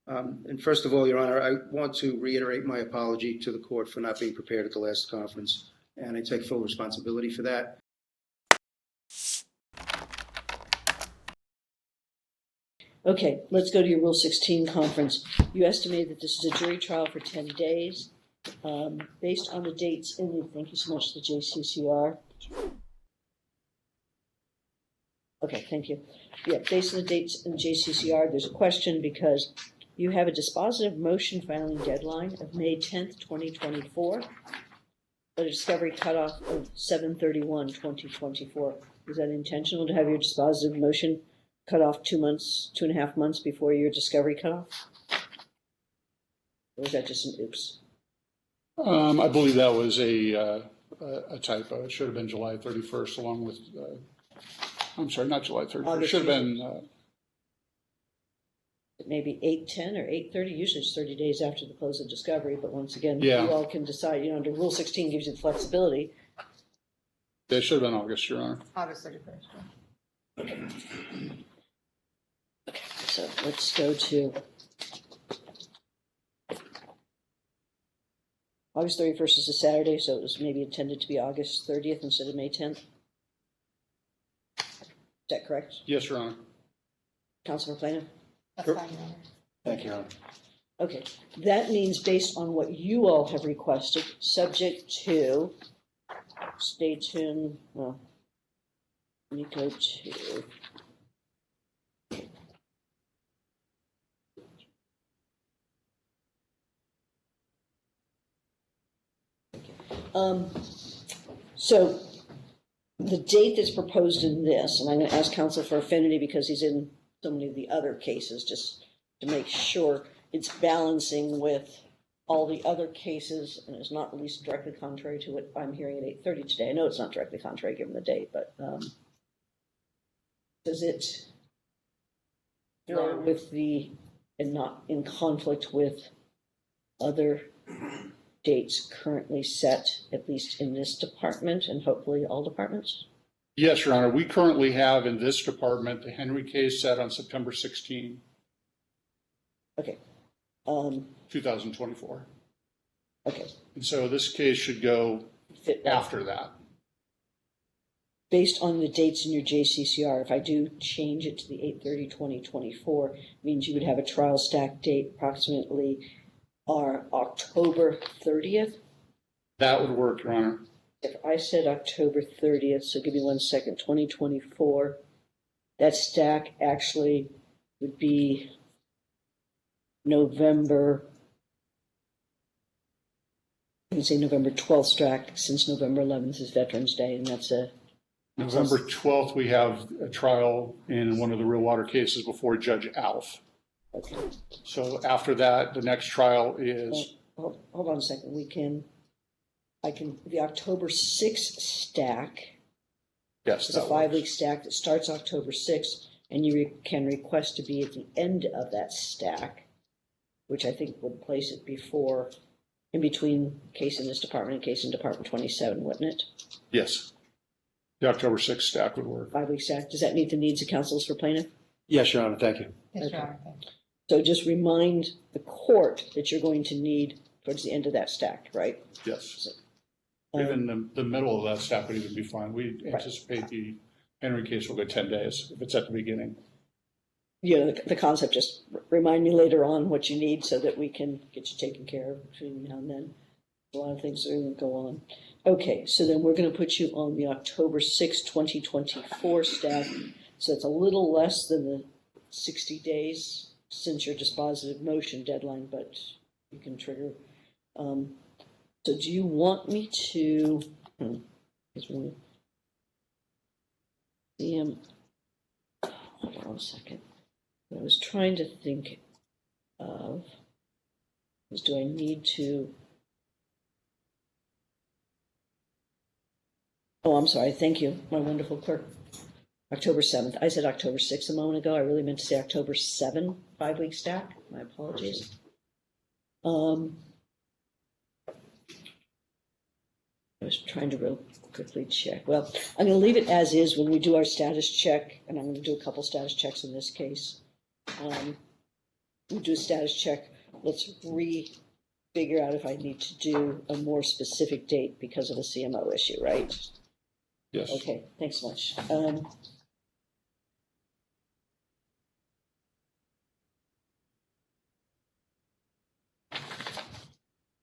And first of all, Your Honor, I want to reiterate my apology to the court for not being prepared at the last conference, and I take full responsibility for that. Okay, let's go to your Rule 16 conference. You estimate that this is a jury trial for 10 days. Based on the dates in the, thank you so much to the JCCR. Okay, thank you. Yeah, based on the dates in the JCCR, there's a question because you have a dispositive motion filing deadline of May 10th, 2024, but a discovery cutoff of 7/31/2024. Is that intentional to have your dispositive motion cut off 2.5 months before your discovery cutoff? Or is that just an oops? I believe that was a typo. It should have been July 31st along with, I'm sorry, not July 31st. It should have been. Maybe 8/10 or 8/30. Usually it's 30 days after the close of discovery, but once again, yeah. You all can decide, under Rule 16 gives you the flexibility. That should have been August, Your Honor. August 31st. Okay. Okay, so let's go to August 31st is a Saturday, so it was maybe intended to be August 30th instead of May 10th. Is that correct? Yes, Your Honor. Counsel for Plaintiff? That's fine, Your Honor. Thank you, Your Honor. Okay, that means based on what you all have requested, subject to, stay tuned, well, let me go to, so the date that's proposed in this, and I'm going to ask counsel for affinity because he's in so many of the other cases, just to make sure it's balancing with all the other cases and is not at least directly contrary to what I'm hearing at 8:30 today. I know it's not directly contrary given the date, but does it with the, and not in conflict with other dates currently set, at least in this department and hopefully all departments? Yes, Your Honor. We currently have in this department the Henry case set on September 16, Okay. 2024. Okay. And so this case should go after that. Based on the dates in your JCCR, if I do change it to the 8/30/2024, means you would have a trial stack date approximately October 30th. That would work, Your Honor. If I said October 30th, so give me 1 second, 2024, that stack actually would be November, I can say November 12th stack, since November 11th is Veterans Day, and that's a... November 12th, we have a trial in one of the real water cases before Judge Alf. Okay. So after that, the next trial is... Hold on a second. The October 6th stack Yes, is a 5-week stack that starts October 6th, and you can request to be at the end of that stack, which I think would place it before, in between case in this department and case in Department 27, wouldn't it? Yes. The October 6th stack would work. 5-week stack. Does that meet the needs of counsels for plaintiff? Yes, Your Honor. Thank you. Yes, Your Honor. Thank you. So just remind the court that you're going to need towards the end of that stack, right? Yes. Even the middle of that stack would even be fine. We anticipate the Henry case will go 10 days if it's at the beginning. The concept, just remind me later on what you need so that we can get you taken care of between now and then. A lot of things are going to go on. Okay, so then we're going to put you on the October 6, 2024 stack. So it's a little less than the 60 days since your dispositive motion deadline, but you can trigger. So do you want me to, hold on a second. What I was trying to think of is, do I need to, oh, I'm sorry, thank you, my wonderful clerk. October 7th. I said October 6th a moment ago. I really meant to say October 7, 5-week stack. My apologies. I was trying to real quickly check. Well, I'm going to leave it as is when we do our status check, and I'm going to do a couple status checks in this case. we do a status check. Let's figure out if I need to do a more specific date because of a CMO issue, right? Yes. Okay, thanks so much.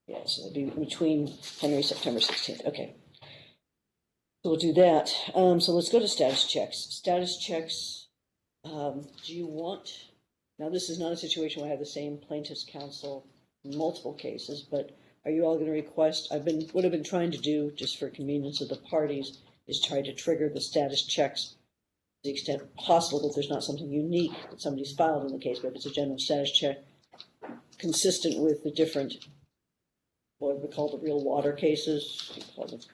Yeah, so it'll be between Henry, September 16th. Okay. So we'll do that. So let's go to status checks. Status checks, do you want, now this is not a situation where I have the same plaintiff's counsel in multiple cases, but are you all going to request, what I've been trying to do, just for convenience of the parties, is try to trigger the status checks to the extent possible that there's not something unique that somebody's filed in the case, but if it's a general status check consistent with the different, what we call the real water cases,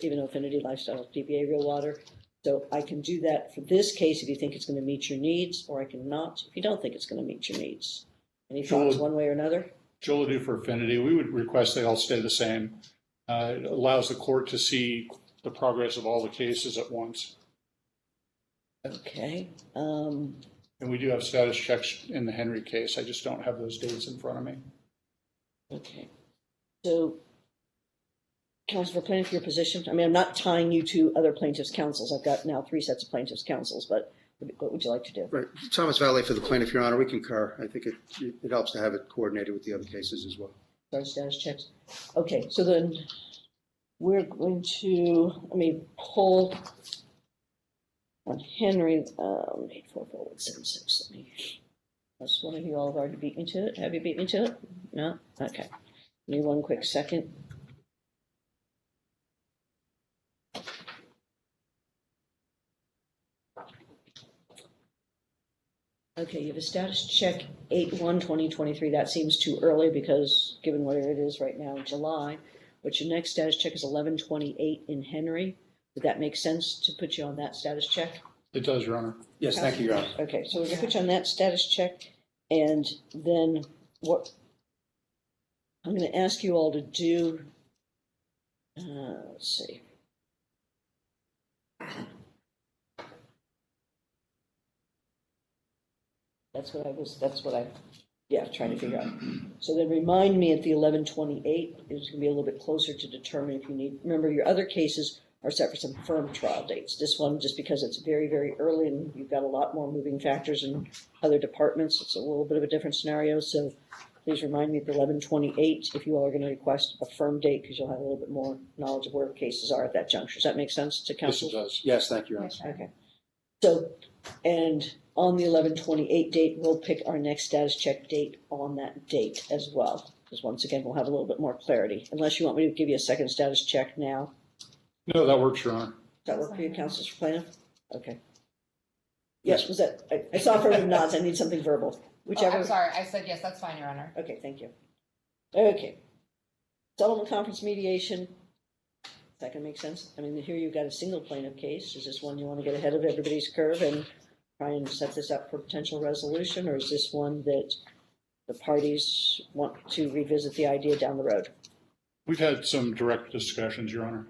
even Affinity Lifestyle, DBA Real Water. So I can do that for this case if you think it's going to meet your needs, or I cannot if you don't think it's going to meet your needs. Any thoughts one way or another? Joel Odou for Affinity. We would request they all stay the same. It allows the court to see the progress of all the cases at once. Okay. And we do have status checks in the Henry case. I just don't have those dates in front of me. Okay. So, counsel for plaintiff, your position? I mean, I'm not tying you to other plaintiffs' counsels. I've got now 3 sets of plaintiffs' counsels, but what would you like to do? Right. Thomas Valet for the plaintiff, Your Honor. We concur. I think it helps to have it coordinated with the other cases as well. Sorry, status checks. Okay, so then we're going to, let me pull on Henry, 844-176. Let me, unless one of you all have already beat me to it. Have you beat me to it? No? Okay. Give me one quick second. Okay, you have a status check 8/1/2023. That seems too early because given where it is right now in July. But your next status check is 11/28 in Henry. Would that make sense to put you on that status check? It does, Your Honor. Yes, thank you, Your Honor. Okay, so we're going to put you on that status check. And then what I'm going to ask you all to do, let's see. That's what I trying to figure out. So then remind me at the 11/28, it's going to be a little bit closer to determine if you need, remember your other cases are set for some firm trial dates. This one, just because it's very, very early and you've got a lot more moving factors in other departments, it's a little bit of a different scenario. So please remind me at the 11/28 if you all are going to request a firm date because you'll have a little bit more knowledge of where cases are at that juncture. Does that make sense to counsel? Yes, it does. Yes, thank you, Your Honor. Okay. So, and on the 11/28 date, we'll pick our next status check date on that date as well. Because once again, we'll have a little bit more clarity. Unless you want me to give you a second status check now. No, that works, Your Honor. Does that work for you, counsel for plaintiff? Okay. Yes, was that, I saw affirmative nods. I need something verbal. Whichever. Oh, I'm sorry. I said yes. That's fine, Your Honor. Okay, thank you. Okay. Settlement conference mediation. Is that going to make sense? I mean, here you've got a single plaintiff case. Is this one you want to get ahead of everybody's curve and try and set this up for potential resolution? Or is this one that the parties want to revisit the idea down the road? We've had some direct discussions, Your Honor,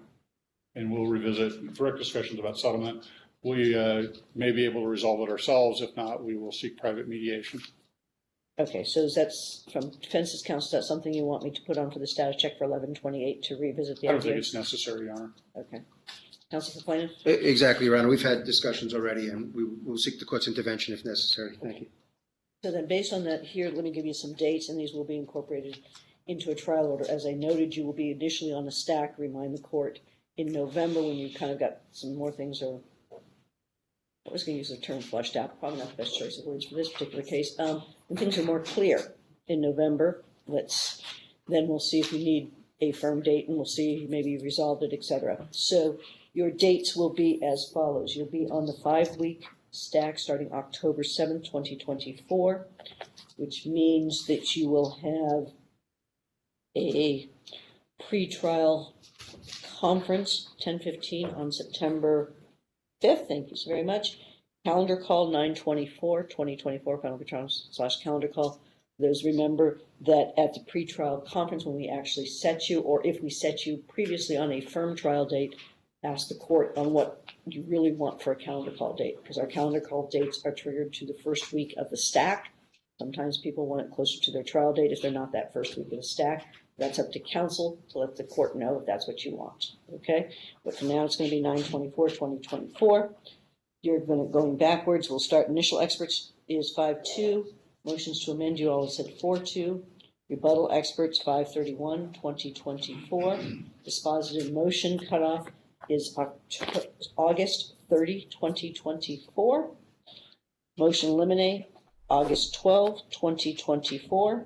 and we'll revisit direct discussions about settlement. We may be able to resolve it ourselves. If not, we will seek private mediation. Okay, so that's from defense's counsel. Is that something you want me to put on for the status check for 11/28 to revisit the I idea? don't think it's necessary, Your Honor. Okay. Counsel for plaintiff? Exactly, Your Honor. We've had discussions already, and we will seek the court's intervention if necessary. Thank you. So then based on that here, let me give you some dates, and these will be incorporated into a trial order. As I noted, you will be initially on a stack, remind the court, in November when you kind of got some more things or I was going to use the term fleshed out, probably not the best choice of words for this particular case. When things are more clear in November, then we'll see if we need a firm date and we'll see maybe you resolved it, etc. So your dates will be as follows. You'll be on the 5-week stack starting October 7th, 2024, which means that you will have a pre-trial conference, 10:15 on September 5th. Thank you so very much. Calendar call 9/24/2024, penalty patron/calendar call. Those remember that at the pretrial conference, when we actually set you, or if we set you previously on a firm trial date, ask the court on what you really want for a calendar call date, because our calendar call dates are triggered to the first week of the stack. Sometimes people want it closer to their trial date if they're not that first week of the stack. That's up to counsel to let the court know if that's what you want, okay? But for now, it's going to be 9/24/2024. You're going backwards. We'll start initial experts is 5-2. Motions to amend, you all said 4-2. Rebuttal experts 5/31/2024. Dispositive motion cutoff is August 30, 2024. Motion eliminate August 12, 2024.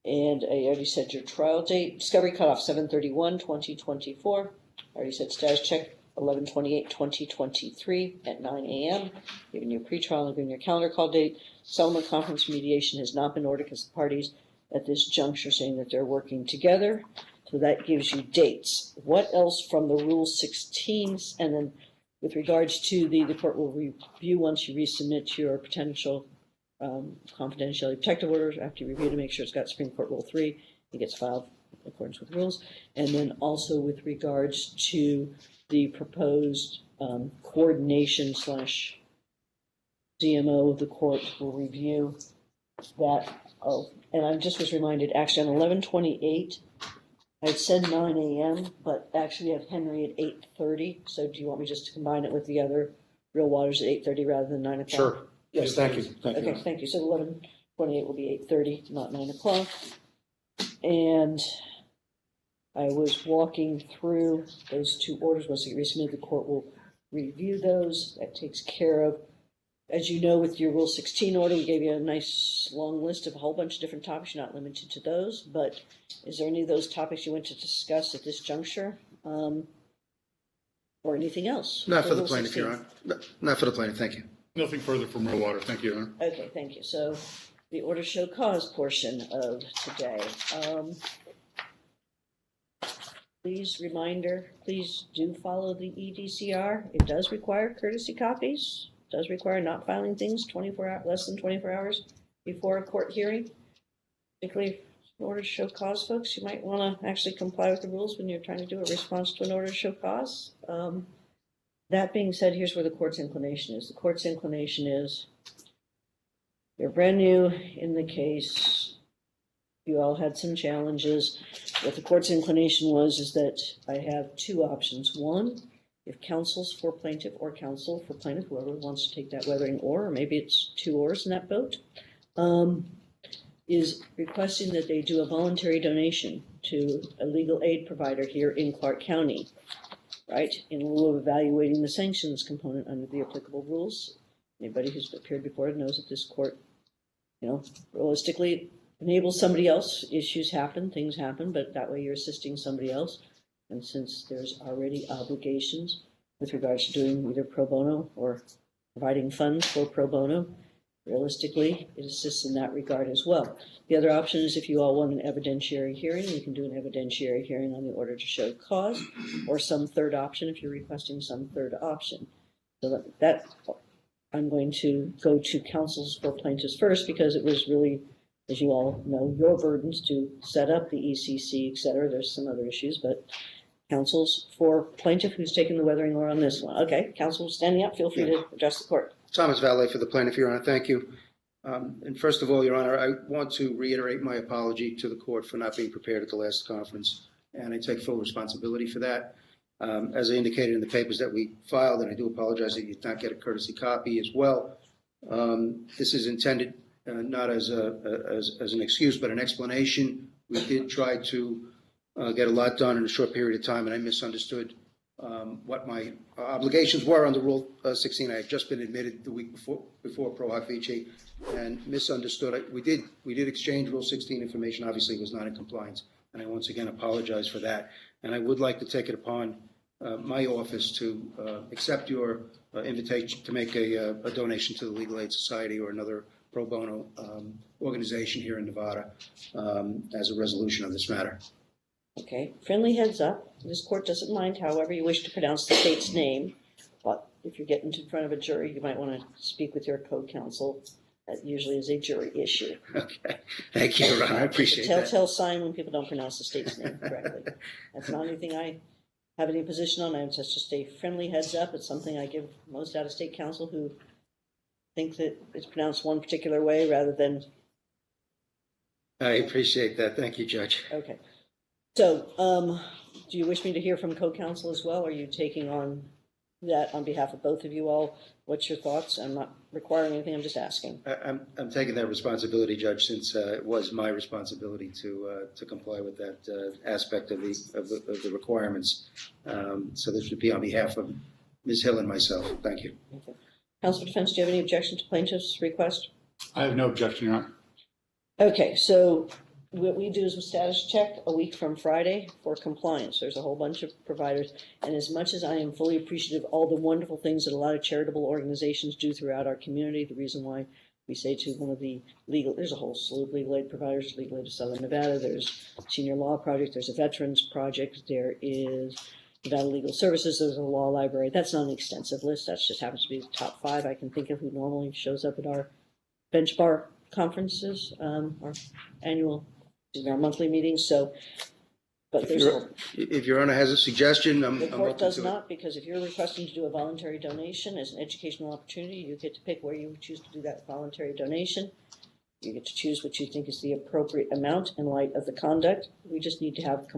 And I already said your trial date. Discovery cutoff 7/31/2024. I already said status check 11/28/2023 at 9 a.m. Giving you pretrial and giving your calendar call date. Settlement conference mediation has not been ordered because the parties at this juncture saying that they're working together. So that gives you dates. What else from the Rule 16s? And then with regards to the court will review once you resubmit your potential confidentiality protective orders after you review to make sure it's got Supreme Court Rule 3. It gets filed in accordance with rules. And then also with regards to the proposed coordination / CMO of the court will review that. Oh, and I just was reminded, actually on 11/28, I had said 9 a.m., but actually we have Henry at 8:30. So do you want me just to combine it with the other real waters at 8:30 rather than 9 o'clock? Sure. Yes, thank you. Thank you. Okay, thank you. So 11/28 will be 8:30, not 9 o'clock. And I was walking through those two orders. Once you resubmit, the court will review those. That takes care of, as you know, with your Rule 16 order, we gave you a nice long list of a whole bunch of different topics. You're not limited to those, but is there any of those topics you want to discuss at this juncture? Or anything else? Not for the Rule plaintiff, 16? Your Honor. No, not for the plaintiff, thank you. Nothing further from Real Water. Thank you, Your Honor. Okay, thank you. So the order show cause portion of today. Please do follow the EDCR. It does require courtesy copies. It does require not filing things less than 24 hours before a court hearing. Particularly in order to show cause, folks, you might want to actually comply with the rules when you're trying to do a response to an order to show cause. That being said, here's where the court's inclination is. The court's inclination is you're brand new in the case. You all had some challenges. What the court's inclination is that I have two options. One, if counsel's for plaintiff or counsel for plaintiff, whoever wants to take that weathering oar, or maybe it's two oars in that boat, is requesting that they do a voluntary donation to a legal aid provider here in Clark County, right, in lieu of evaluating the sanctions component under the applicable rules. Anybody who's appeared before knows that this court, realistically enables somebody else. Issues happen, things happen, but that way you're assisting somebody else. And since there's already obligations with regards to doing either pro bono or providing funds for pro bono, realistically, it assists in that regard as well. The other option is if you all want an evidentiary hearing, we can do an evidentiary hearing on the order to show cause, or some third option if you're requesting some third option. So that I'm going to go to counsels for plaintiffs first, because it was really, as you all know, your burdens to set up the ECC, et cetera. There's some other issues, but counsels for plaintiff who's taking the weathering oar on this one. Okay, counsel standing up, feel free to address the court. Thomas Valet for the plaintiff, Your Honor. Thank you. And first of all, Your Honor, I want to reiterate my apology to the court for not being prepared at the last conference, and I take full responsibility for that. As I indicated in the papers that we filed, and I do apologize that you did not get a courtesy copy as well, this is intended not as an excuse, but an explanation. We did try to get a lot done in a short period of time, and I misunderstood what my obligations were under Rule 16. I had just been admitted the week before Pro Hoc Vici, and misunderstood. We did exchange Rule 16 information. Obviously, it was not in compliance, and I once again apologize for that. And I would like to take it upon my office to accept your invitation to make a donation to the Legal Aid Society or another pro bono organization here in Nevada as a resolution of this matter. Okay, friendly heads up. This court doesn't mind however you wish to pronounce the state's name, but if you're getting in front of a jury, you might want to speak with your co-counsel. That usually is a jury issue. Okay, thank you, Your Honor. I appreciate that. Telltale sign when people don't pronounce the state's name correctly. That's not anything I have any position on. It's just a friendly heads up. It's something I give most out-of-state counsel who think that it's pronounced one particular way rather than, I appreciate that. Thank you, Judge. okay. So, do you wish me to hear from co-counsel as well? Are you taking on that on behalf of both of you all? What's your thoughts? I'm not requiring anything, I'm just asking. I'm taking that responsibility, Judge, since it was my responsibility to comply with that aspect of the requirements. So this would be on behalf of Ms. Hill and myself. Thank you. Okay. Counsel for Defense, do you have any objection to plaintiff's request? I have no objection, Your Honor. Okay, so what we do is a status check a week from Friday for compliance. There's a whole bunch of providers. And as much as I am fully appreciative of all the wonderful things that a lot of charitable organizations do throughout our community, the reason why we say to one of the there's a whole slew of legal aid providers, Legal Aid of Southern Nevada, there's Senior Law Project, there's a Veterans Project, there is Nevada Legal Services, there's a law library. That's not an extensive list. That just happens to be the top 5 I can think of who normally shows up at our bench bar conferences, our monthly meetings. So, but there's If Your Honor has a suggestion, I'm the open court does to it. not, because if you're requesting to do a voluntary donation as an educational opportunity, you get to pick where you choose to do that voluntary donation. You get to choose what you think is the appropriate amount in light of the conduct. We just need to have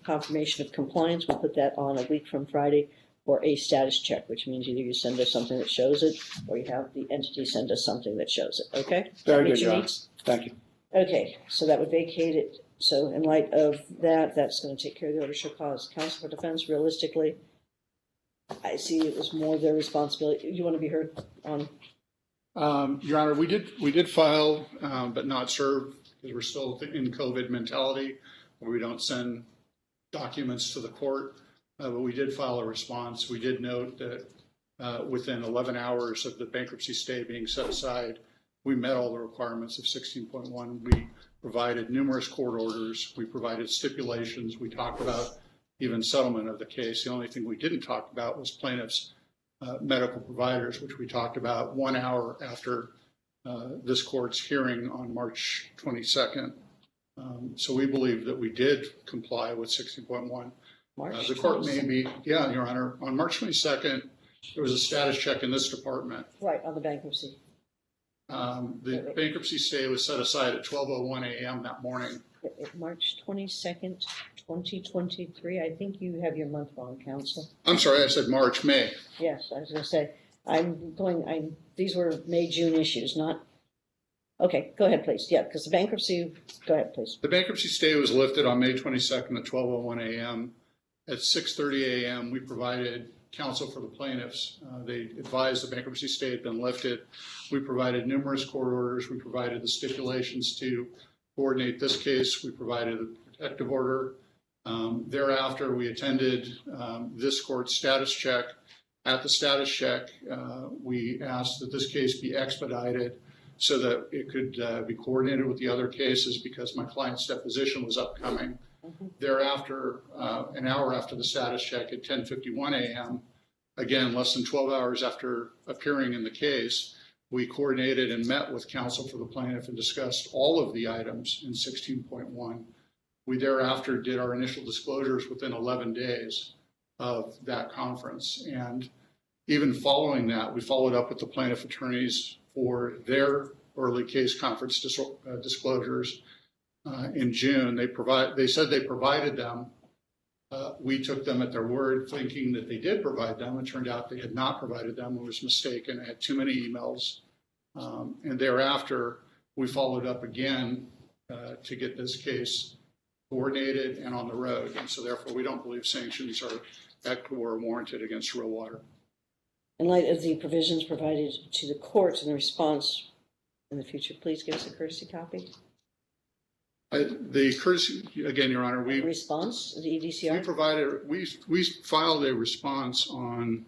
confirmation of compliance. We'll put that on a week from Friday for a status check, which means either you send us something that shows it or you have the entity send us something that shows it. Okay? Very Meet good, your Your Honor. needs? Thank you. Okay, so that would vacate it. So in light of that, that's going to take care of the order show cause. Counsel for Defense, realistically, I see it was more their responsibility. You want to be heard on? Your Honor, we did file, but not serve, because we're still in COVID mentality, where we don't send documents to the court. But we did file a response. We did note that within 11 hours of the bankruptcy stay being set aside, we met all the requirements of 16.1. We provided numerous court orders. We provided stipulations. We talked about even settlement of the case. The only thing we didn't talk about was plaintiffs' medical providers, which we talked about 1 hour after this court's hearing on March 22nd. So we believe that we did comply with 16.1. The court may be, yeah, Your Honor, on March 22nd, there was a status check in this department. Right, on the bankruptcy. The bankruptcy stay was set aside at 12:01 a.m. that morning. March 22nd, 2023. I think you have your month wrong, counsel. I'm sorry, I said March, May. Yes, I was going to say, these were May, June issues, not, okay, go ahead, please. Yeah, because the bankruptcy, go ahead, please. The bankruptcy stay was lifted on May 22nd at 12:01 a.m. At 6:30 a.m., we provided counsel for the plaintiffs. They advised the bankruptcy stay had been lifted. We provided numerous court orders. We provided the stipulations to coordinate this case. We provided a protective order. Thereafter, we attended this court's status check. At the status check, we asked that this case be expedited so that it could be coordinated with the other cases because my client's deposition was upcoming. Thereafter, an hour after the status check at 10:51 a.m., again, less than 12 hours after appearing in the case, we coordinated and met with counsel for the plaintiff and discussed all of the items in 16.1. We thereafter did our initial disclosures within 11 days of that conference. And even following that, we followed up with the plaintiff attorneys for their early case conference disclosures. In June, they said they provided them. We took them at their word, thinking that they did provide them. It turned out they had not provided them. It was mistaken. I had too many emails. And thereafter, we followed up again to get this case coordinated and on the road. And so therefore, we don't believe sanctions are equitable or warranted against Real Water. In light of the provisions provided to the courts in the response in the future, please give us a courtesy copy. The courtesy, again, Your Honor, we response, the EDCR? We filed a response on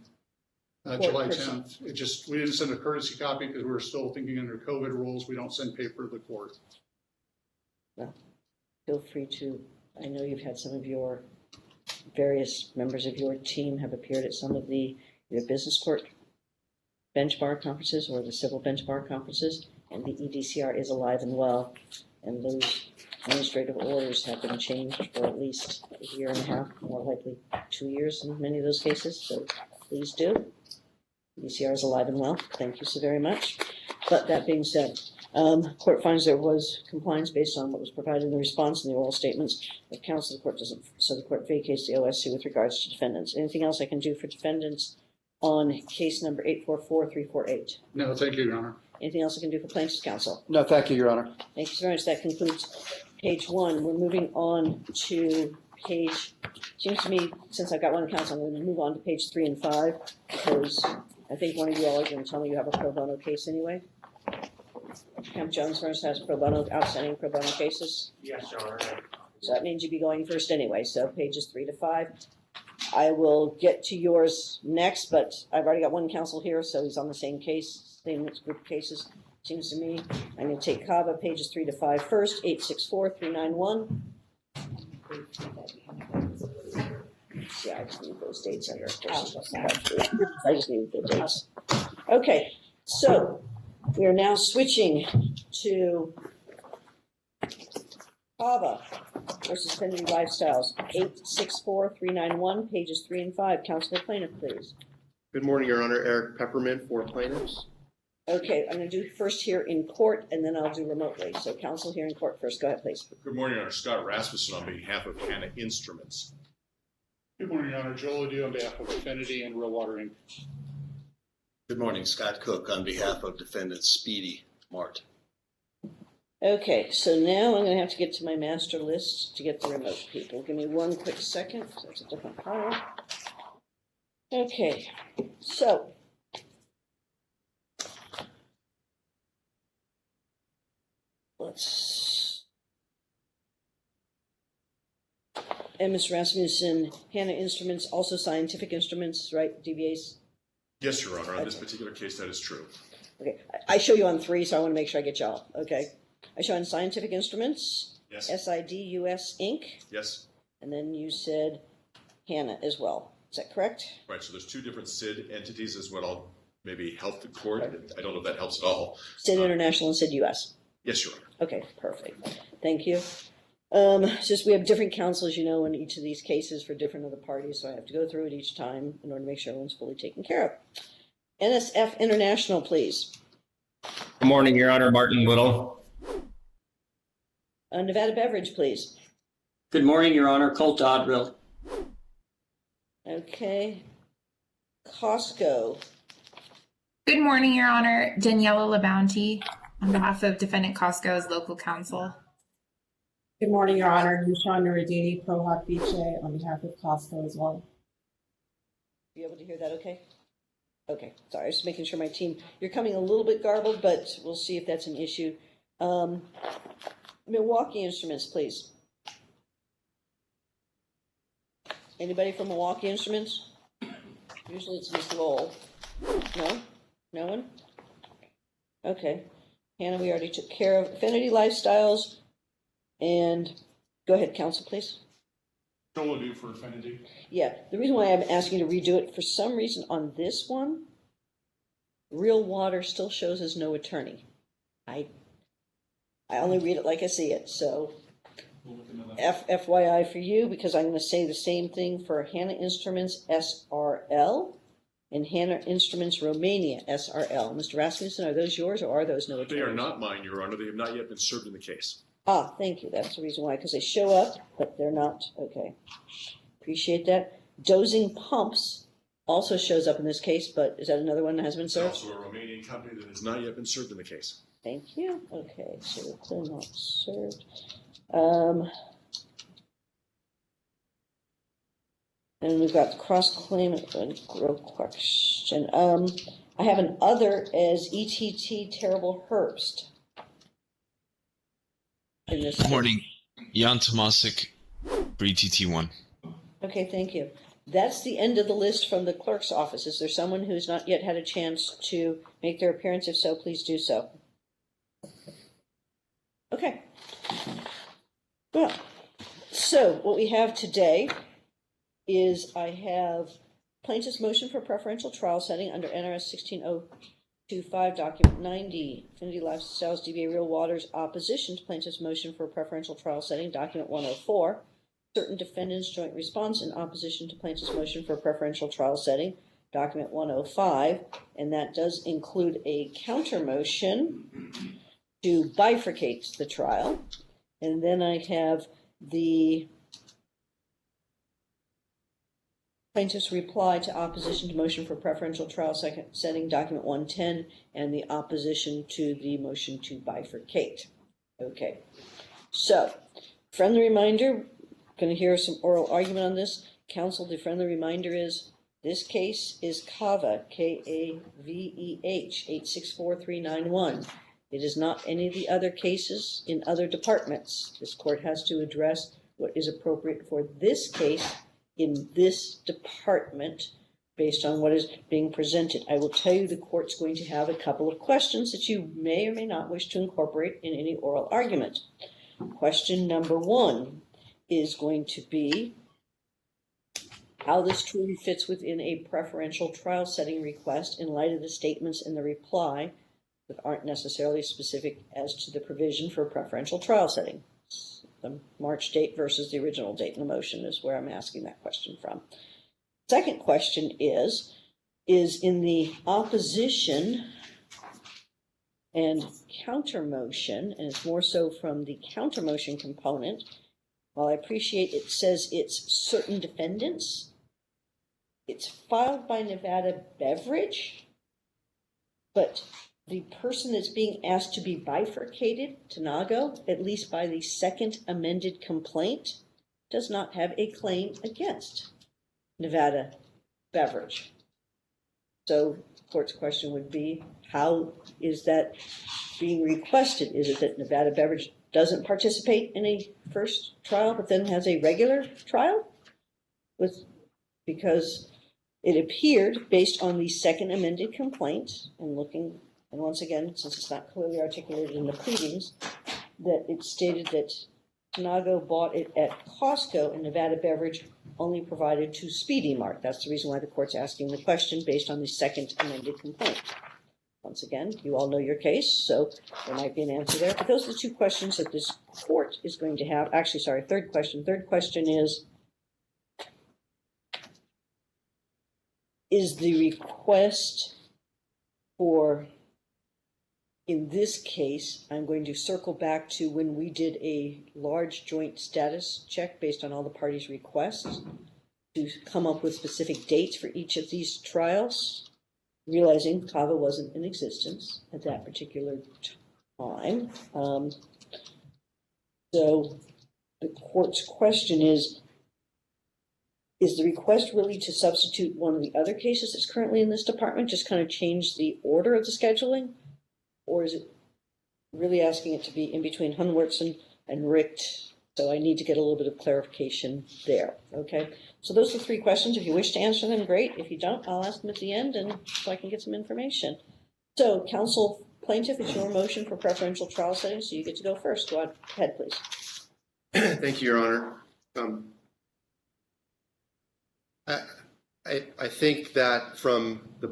July 10th. We didn't send a courtesy copy because we were still thinking under COVID rules. We don't send paper to the court. Well, feel free to, I know you've had some of your various members of your team have appeared at some of the either business court bench bar conferences or the civil bench bar conferences, and the EDCR is alive and well, and those administrative orders have been changed for at least a year and a half, more likely 2 years in many of those cases, so please do. ECR is alive and well. Thank you so very much. But that being said, court finds there was compliance based on what was provided in the response and the oral statements. The counsel of the court doesn't, so the court vacates the OSC with regards to defendants. Anything else I can do for defendants on case number 844348? No, thank you, Your Honor. Anything else I can do for plaintiff's counsel? No, thank you, Your Honor. Thank you so much. That concludes page 1. We're moving on to page, seems to me, since I've got one counsel, I'm going to move on to page 3 and 5, because I think one of you all are going to tell me you have a pro bono case anyway. Camp Jones first has outstanding pro bono cases. Yes, Your Honor. So that means you'd be going first anyway, so pages 3 to 5. I will get to yours next, but I've already got one counsel here, so he's on the same case, same group of cases, seems to me. I'm going to take Kaveh, pages 3 to 5 first, 864391. Yeah, I just need those dates under. I just need the dates. Okay, so we are now switching to Kaveh versus Affinity Lifestyles, 864391, pages 3 and 5. Counsel for plaintiff, please. Good morning, Your Honor. Eric Pepperman for plaintiffs. Okay, I'm going to do first here in court, and then I'll do remotely. So counsel here in court first. Go ahead, please. Good morning, Your Honor. Scott Rasmussen on behalf of Hanna Instruments. Good morning, Your Honor. Joel Odou on behalf of Affinity and Real Water Inc. Good morning, Scott Cook on behalf of defendant Speedy Mart. Okay, so now I'm going to have to get to my master list to get the remote people. Give me one quick second. That's a different file. Okay, so let's. Ms. Rasmussen, Hanna Instruments, also Scientific Instruments, right? DBAs? Yes, Your Honor. On this Okay. particular case, that is true. Okay, I show you on 3, so I want to make sure I get y'all. Okay, I show on Scientific Instruments, Yes. SID US Inc., Yes. and then you said Hanna as well. Is that correct? Right. So there's two different SID entities is what I'll maybe help the court. I don't know if that helps at all. SID International and SID US. Yes, Your Honor. Okay, perfect. Thank you. Just we have different counsels, you know, in each of these cases for different other parties, so I have to go through it each time in order to make sure everyone's fully taken care of. NSF International, please. Good morning, Your Honor. Martin Little. Nevada Beverage, please. Good morning, Your Honor. Colt Dodrill. Okay. Costco. Good morning, Your Honor. Daniela LeBounty on behalf of Defendant Costco's local counsel. Good morning, Your Honor. Noushan Noureddini, Pro Hoc Vice on behalf of Costco as well. You able to hear that okay? Okay, sorry, I was just making sure my team, you're coming a little bit garbled, but we'll see if that's an issue. Milwaukee Instruments, please. Anybody from Milwaukee Instruments? Usually it's Ms. Lowell. No? No one? Okay. Hannah, we already took care of. Affinity Lifestyles. And go ahead, counsel, please. Joel Odou for Affinity. Yeah, the reason why I'm asking you to redo it, for some reason on this one, Real Water still shows as no attorney. I only read it like I see it, so FYI for you, because I'm going to say the same thing for Hanna Instruments SRL and Hanna Instruments Romania SRL. Mr. Rasmussen, are those yours or are those no attorneys? They are not mine, Your Honor. They have not yet been served in the case. Ah, thank you. That's the reason why, because they show up, but they're not. Okay. Appreciate that. Dozing Pumps also shows up in this case, but is that another one that has been It's served? also a Romanian company that has not yet been served in the case. Thank you. Okay, so they're clearly not served. And we've got the cross-claim, real question. I have an other as ETT Terrible Herbst. In this Good morning. Jan Tomasik, for ETT1. Okay, thank you. That's the end of the list from the clerk's office. Is there someone who's not yet had a chance to make their appearance? If so, please do so. Okay. Well, so what we have today is I have plaintiff's motion for preferential trial setting under NRS 16025, document 90, Affinity Lifestyles DBA Real Water's opposition to plaintiff's motion for preferential trial setting, document 104, certain defendants' joint response in opposition to plaintiff's motion for preferential trial setting, document 105, and that does include a counter motion to bifurcate the trial. And then I have the plaintiff's reply to opposition to motion for preferential trial setting, document 110, and the opposition to the motion to bifurcate. Okay, so friendly reminder, going to hear some oral argument on this. Counsel, the friendly reminder is this case is Kaveh, K-A-V-E-H, 864391. It is not any of the other cases in other departments. This court has to address what is appropriate for this case in this department based on what is being presented. I will tell you the court's going to have a couple of questions that you may or may not wish to incorporate in any oral argument. Question number 1 is going to be how this truly fits within a preferential trial setting request in light of the statements in the reply that aren't necessarily specific as to the provision for preferential trial setting. The March date versus the original date in the motion is where I'm asking that question from. Second question is in the opposition and counter motion, and it's more so from the counter motion component. While I appreciate it says it's certain defendants, it's filed by Nevada Beverage, but the person that's being asked to be bifurcated, Tanago, at least by the second amended complaint, does not have a claim against Nevada Beverage. So the court's question would be, how is that being requested? Is it that Nevada Beverage doesn't participate in a first trial but then has a regular trial? Because it appeared, based on the second amended complaint, and once again, since it's not clearly articulated in the pleadings, that it stated that Tanago bought it at Costco and Nevada Beverage only provided to Speedy Mart. That's the reason why the court's asking the question based on the second amended complaint. Once again, you all know your case, so there might be an answer there. But those are the two questions that this court is going to have. Actually, sorry, third question. Third question is the request for, in this case, I'm going to circle back to when we did a large joint status check based on all the parties' requests to come up with specific dates for each of these trials, realizing Kaveh wasn't in existence at that particular time. So the court's question is the request really to substitute one of the other cases that's currently in this department, just kind of change the order of the scheduling? Or is it really asking it to be in between Hunwertson and Richt? So I need to get a little bit of clarification there, okay? So those are the three questions. If you wish to answer them, great. If you don't, I'll ask them at the end and so I can get some information. So, counsel plaintiff, it's your motion for preferential trial setting, so you get to go first. Go ahead, please. Thank you, Your Honor. I think that from the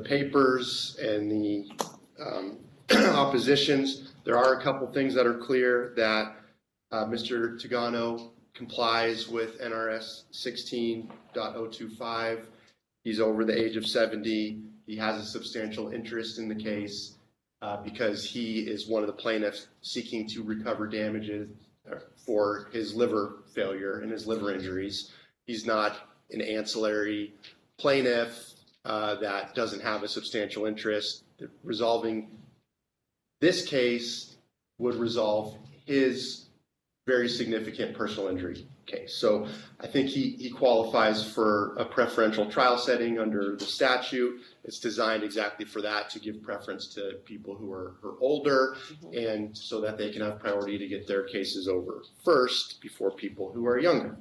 papers and the oppositions, there are a couple things that are clear that Mr. Tagano complies with NRS 16.025. He's over the age of 70. He has a substantial interest in the case because he is one of the plaintiffs seeking to recover damages for his liver failure and his liver injuries. He's not an ancillary plaintiff that doesn't have a substantial interest. Resolving this case would resolve his very significant personal injury case. So I think he qualifies for a preferential trial setting under the statute. It's designed exactly for that, to give preference to people who are older, and so that they can have priority to get their cases over first before people who are younger.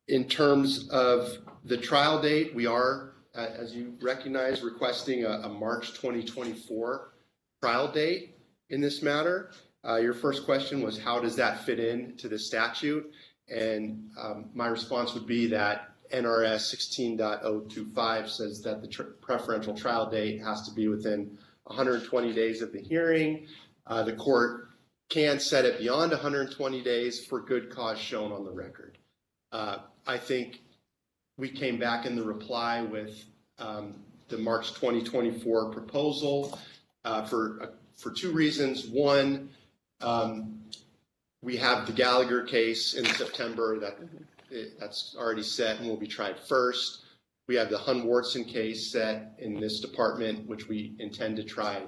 In terms of the trial date, we are, as you recognize, requesting a March 2024 trial date in this matter. Your first question was, how does that fit in to the statute? And my response would be that NRS 16.025 says that the preferential trial date has to be within 120 days of the hearing. The court can set it beyond 120 days for good cause shown on the record. I think we came back in the reply with the March 2024 proposal for two reasons. One, we have the Gallagher case in September that's already set and will be tried first. We have the Hun-Wardson case set in this department, which we intend to try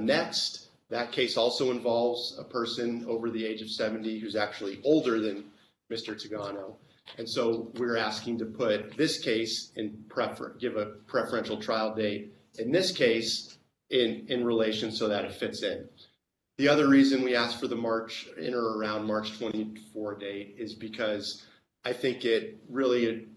next. That case also involves a person over the age of 70 who's actually older than Mr. Tagano. And so we're asking to put this case in give a preferential trial date in this case in relation so that it fits in. The other reason we asked for the March, in or around March 24 date is because I think it really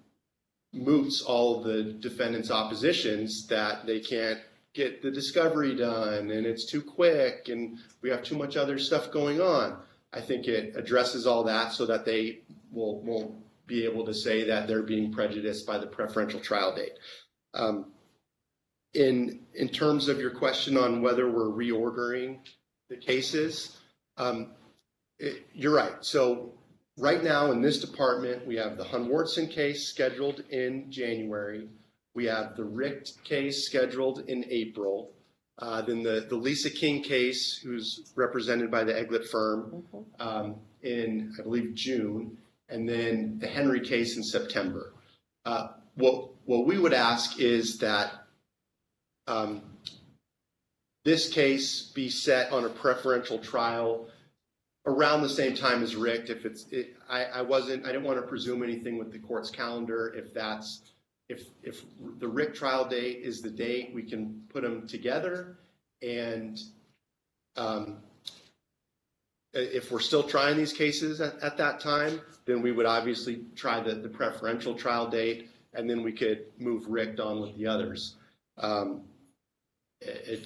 moots all of the defendants' oppositions that they can't get the discovery done and it's too quick and we have too much other stuff going on. I think it addresses all that so that they won't be able to say that they're being prejudiced by the preferential trial date. In terms of your question on whether we're reordering the cases, you're right. So right now in this department, we have the Hun-Wardson case scheduled in January. We have the Richt case scheduled in April. Then the Lisa King case, who's represented by the Egglet firm, in, I believe, June. And then the Henry case in September. What we would ask is that this case be set on a preferential trial around the same time as Richt. If I didn't want to presume anything with the court's calendar. If the Richt trial date is the date, we can put them together. And if we're still trying these cases at that time, then we would obviously try the preferential trial date, and then we could move Richt on with the others.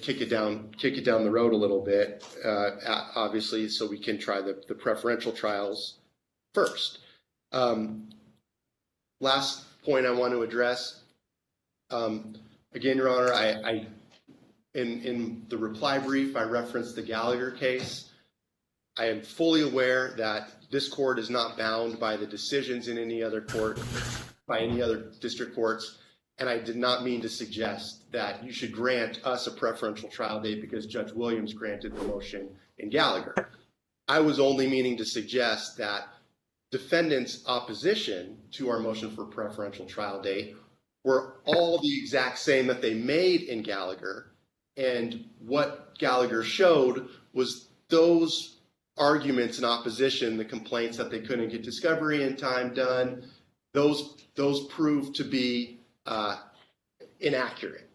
Kick it down the road a little bit, obviously, so we can try the preferential trials first. Last point I want to address, again, Your Honor, in the reply brief, I referenced the Gallagher case. I am fully aware that this court is not bound by the decisions in any other court, by any other district courts, and I did not mean to suggest that you should grant us a preferential trial date because Judge Williams granted the motion in Gallagher. I was only meaning to suggest that defendants' opposition to our motion for preferential trial date were all the exact same that they made in Gallagher, and what Gallagher showed was those arguments in opposition, the complaints that they couldn't get discovery in time done, those proved to be inaccurate.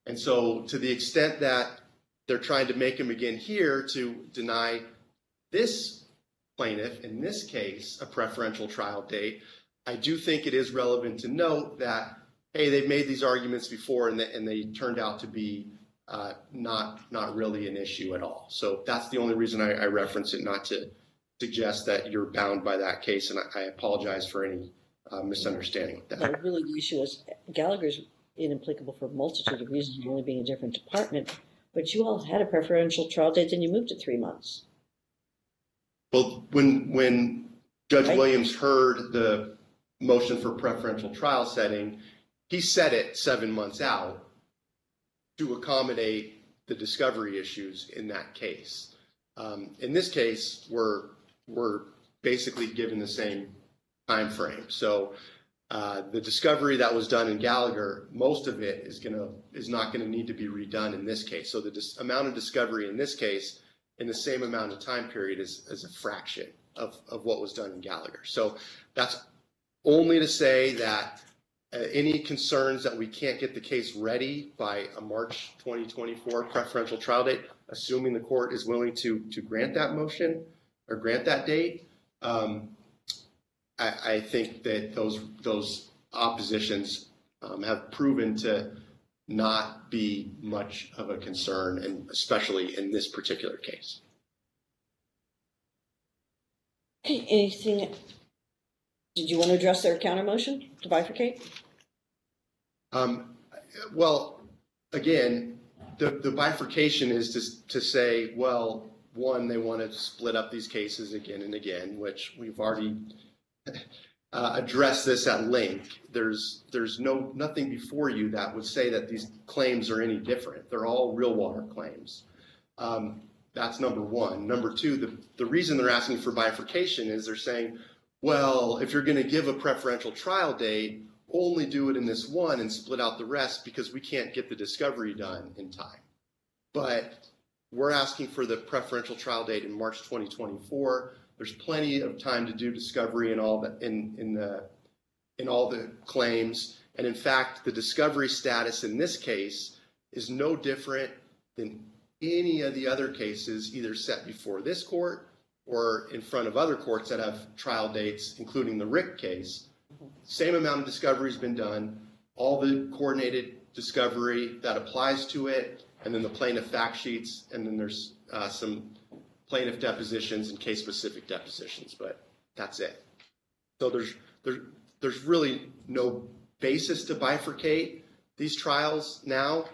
And so to the extent that they're trying to make them again here to deny this plaintiff, in this case, a preferential trial date, I do think it is relevant to note that, hey, they've made these arguments before and they turned out to be not really an issue at all. So that's the only reason I reference it, not to suggest that you're bound by that case, and I apologize for any misunderstanding with that. But really the issue is Gallagher's inapplicable for a multitude of reasons, only being a different department, but you all had a preferential trial date, then you moved it 3 months. Well, when Judge Williams heard the motion for preferential trial setting, he set it 7 months out to accommodate the discovery issues in that case. In this case, we're basically given the same time frame. So the discovery that was done in Gallagher, most of it is not going to need to be redone in this case. So the amount of discovery in this case, in the same amount of time period, is a fraction of what was done in Gallagher. So that's only to say that any concerns that we can't get the case ready by a March 2024 preferential trial date, assuming the court is willing to grant that motion or grant that date, I think that those oppositions have proven to not be much of a concern, and especially in this particular case. Okay, anything? Did you want to address their counter motion to bifurcate? Well, again, the bifurcation is to say, well, one, they want to split up these cases again and again, which we've already address this at length. There's nothing before you that would say that these claims are any different. They're all real water claims. That's number one. Number two, the reason they're asking for bifurcation is they're saying, well, if you're going to give a preferential trial date, only do it in this one and split out the rest because we can't get the discovery done in time. But we're asking for the preferential trial date in March 2024. There's plenty of time to do discovery in all the claims. And in fact, the discovery status in this case is no different than any of the other cases either set before this court or in front of other courts that have trial dates, including the Rick case. Same amount of discovery has been done, all the coordinated discovery that applies to it, and then the plaintiff fact sheets, and then there's some plaintiff depositions and case-specific depositions, but that's it. So there's really no basis to bifurcate these trials now.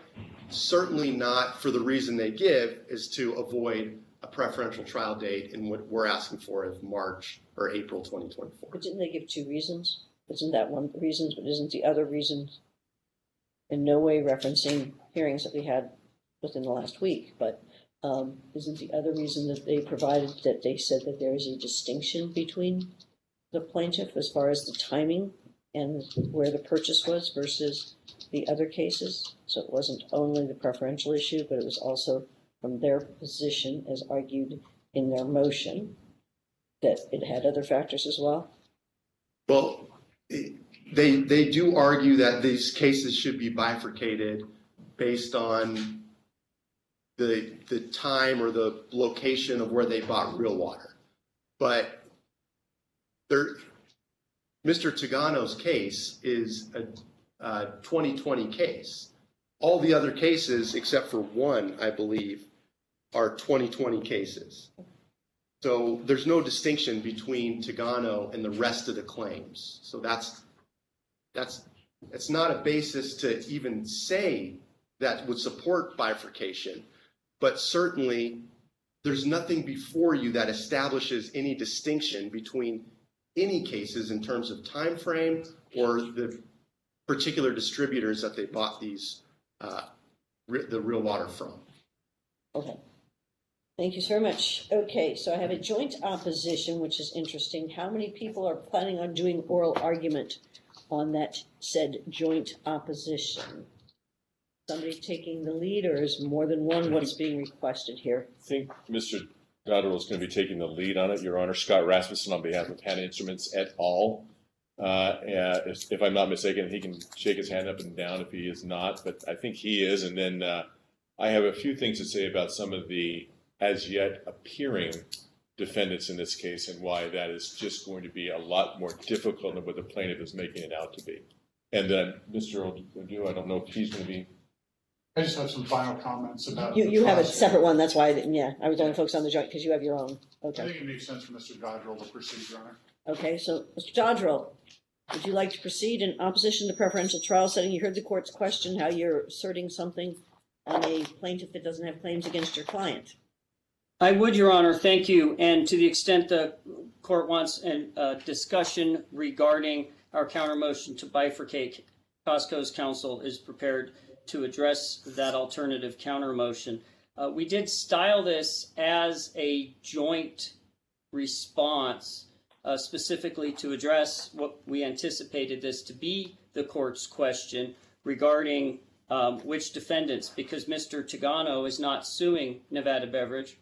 Certainly not for the reason they give is to avoid a preferential trial date in what we're asking for of March or April 2024. But didn't they give two reasons? Isn't that one of the reasons, but isn't the other reason in no way referencing hearings that we had within the last week? But isn't the other reason that they provided that they said that there is a distinction between the plaintiff as far as the timing and where the purchase was versus the other cases? So it wasn't only the preferential issue, but it was also from their position as argued in their motion that it had other factors as well? Well, they do argue that these cases should be bifurcated based on the time or the location of where they bought real water. But Mr. Tagano's case is a 2020 case. All the other cases, except for one, I believe, are 2020 cases. So there's no distinction between Tagano and the rest of the claims. So it's not a basis to even say that would support bifurcation. But certainly, there's nothing before you that establishes any distinction between any cases in terms of time frame or the particular distributors that they bought these the real water from. Okay. Thank you so much. Okay, so I have a joint opposition, which is interesting. How many people are planning on doing oral argument on that said joint opposition? Somebody taking the lead, or is more than one? What is being requested here? I think Mr. Dodderell is going to be taking the lead on it, Your Honor. Scott Rasmussen on behalf of Hanna Instruments et al. If I'm not mistaken, he can shake his hand up and down if he is not, but I think he is. And then I have a few things to say about some of the as yet appearing defendants in this case and why that is just going to be a lot more difficult than what the plaintiff is making it out to be. And then Mr. Odou, I don't know if he's going to be. I just have some final comments about. You have a separate one. That's why I didn't. Yeah, I was only focused on the joint because you have your own. Okay. I think it makes sense for Mr. Dodderell to proceed, Your Honor. Okay, so Mr. Dodderell, would you like to proceed in opposition to preferential trial setting? You heard the court's question, how you're asserting something on a plaintiff that doesn't have claims against your client. I would, Your Honor. Thank you. And to the extent the court wants a discussion regarding our counter motion to bifurcate, Costco's counsel is prepared to address that alternative counter motion. We did style this as a joint response, specifically to address what we anticipated this to be the court's question regarding which defendants, because Mr. Tagano is not suing Nevada Beverage,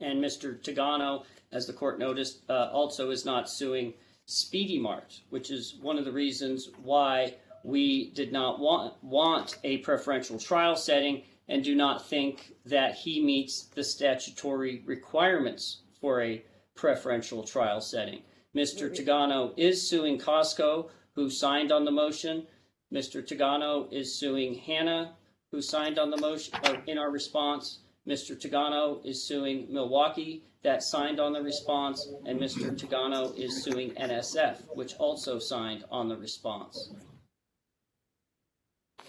and Mr. Tagano, as the court noticed, also is not suing Speedy Mart, which is one of the reasons why we did not want a preferential trial setting and do not think that he meets the statutory requirements for a preferential trial setting. Mr. Tagano is suing Costco, who signed on the motion. Mr. Tagano is suing Hanna, who signed on the motion in our response. Mr. Tagano is suing Milwaukee, that signed on the response, and Mr. Tagano is suing NSF, which also signed on the response.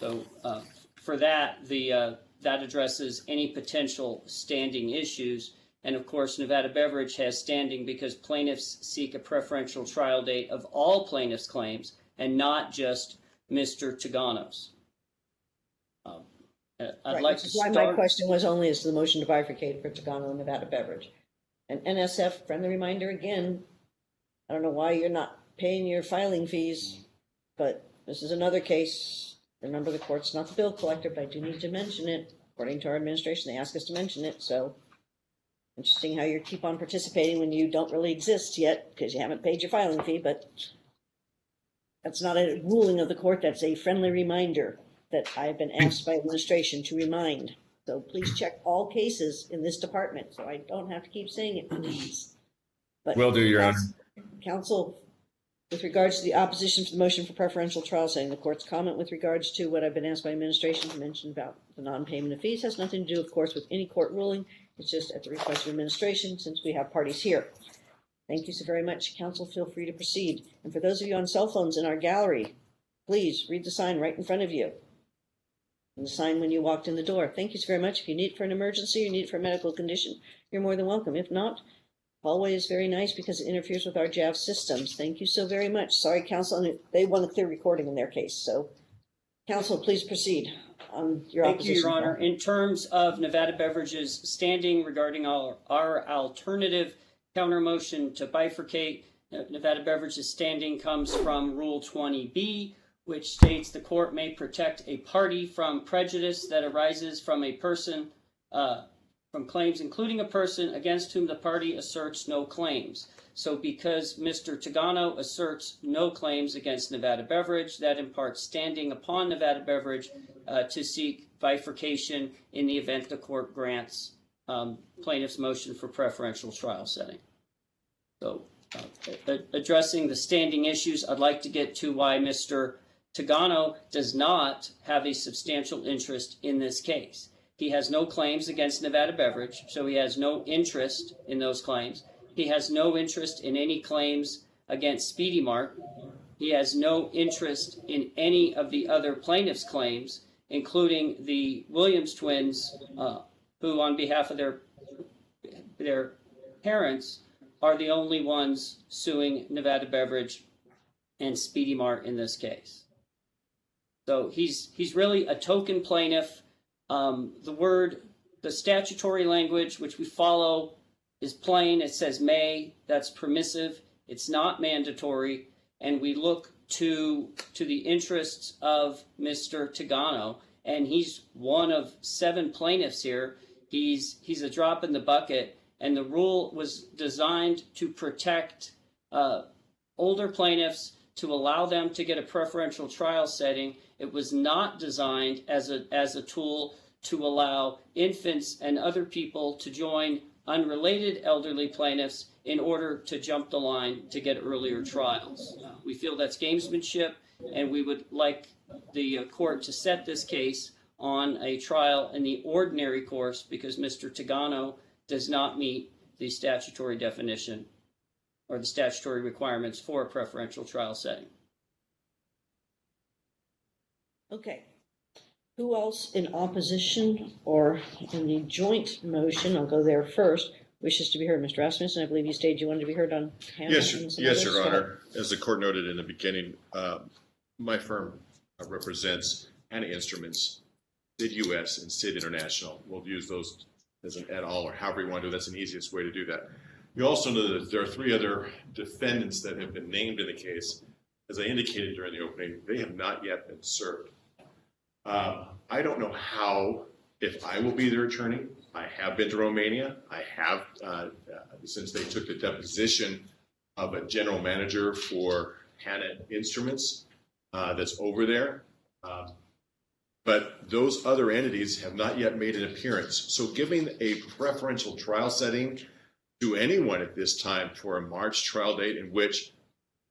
So for that, that addresses any potential standing issues. And of course, Nevada Beverage has standing because plaintiffs seek a preferential trial date of all plaintiffs' claims and not just Mr. Tagano's. I'd like Which to is why start. my question was only as to the motion to bifurcate for Tagano and Nevada Beverage. And NSF, friendly reminder again, I don't know why you're not paying your filing fees, but this is another case. Remember, the court's not the bill collector, but I do need to mention it. According to our administration, they ask us to mention it, so interesting how you keep on participating when you don't really exist yet because you haven't paid your filing fee, but that's not a ruling of the court, that's a friendly reminder that I've been asked by administration to remind. So please check all cases in this department, so I don't have to keep saying it, please. But Will do, Your Honor. Counsel, with regards to the opposition to the motion for preferential trial setting, the court's comment with regards to what I've been asked by administration to mention about the non-payment of fees has nothing to do, of course, with any court ruling. It's just at the request of administration, since we have parties here. Thank you so very much. Counsel, feel free to proceed. And for those of you on cell phones in our gallery, please read the sign right in front of you. And the sign when you walked in the door. Thank you so very much. If you need it for an emergency or need it for a medical condition, you're more than welcome. If not, hallway is very nice because it interferes with our JAV systems. Thank you so very much. Sorry, counsel, and they want a clear recording in their case. So, counsel, please proceed on your Thank opposition. you, Your Honor. In terms of Nevada Beverage's standing regarding our alternative counter motion to bifurcate, Nevada Beverage's standing comes from Rule 20B, which states the court may protect a party from prejudice that arises from a person, from claims including a person against whom the party asserts no claims. So because Mr. Tagano asserts no claims against Nevada Beverage, that imparts standing upon Nevada Beverage to seek bifurcation in the event the court grants plaintiff's motion for preferential trial setting. So addressing the standing issues, I'd like to get to why Mr. Tagano does not have a substantial interest in this case. He has no claims against Nevada Beverage, so he has no interest in those claims. He has no interest in any claims against Speedy Mart. He has no interest in any of the other plaintiffs' claims, including the Williams twins, who on behalf of their parents are the only ones suing Nevada Beverage and Speedy Mart in this case. So he's really a token plaintiff. The statutory language which we follow is plain. It says may, that's permissive. It's not mandatory. And we look to the interests of Mr. Tagano, and he's one of 7 plaintiffs here. He's a drop in the bucket, and the rule was designed to protect older plaintiffs, to allow them to get a preferential trial setting. It was not designed as a tool to allow infants and other people to join unrelated elderly plaintiffs in order to jump the line to get earlier trials. We feel that's gamesmanship, and we would like the court to set this case on a trial in the ordinary course because Mr. Tagano does not meet the statutory definition or the statutory requirements for a preferential trial setting. Okay. Who else in opposition or in the joint motion, I'll go there first, wishes to be heard? Mr. Rasmussen, I believe you stated you wanted to be heard on Hanna. Yes, Your Honor. As the court noted in the beginning, my firm represents Hanna Instruments, SID US, and SID International. We'll use those as an et al. Or however you want to do. That's an easiest way to do that. You also know that there are 3 other defendants that have been named in the case. As I indicated during the opening, they have not yet been served. I don't know how, if I will be their attorney. I have been to Romania. I have, since they took the deposition of a general manager for Hanna Instruments that's over there. But those other entities have not yet made an appearance. So giving a preferential trial setting to anyone at this time for a March trial date in which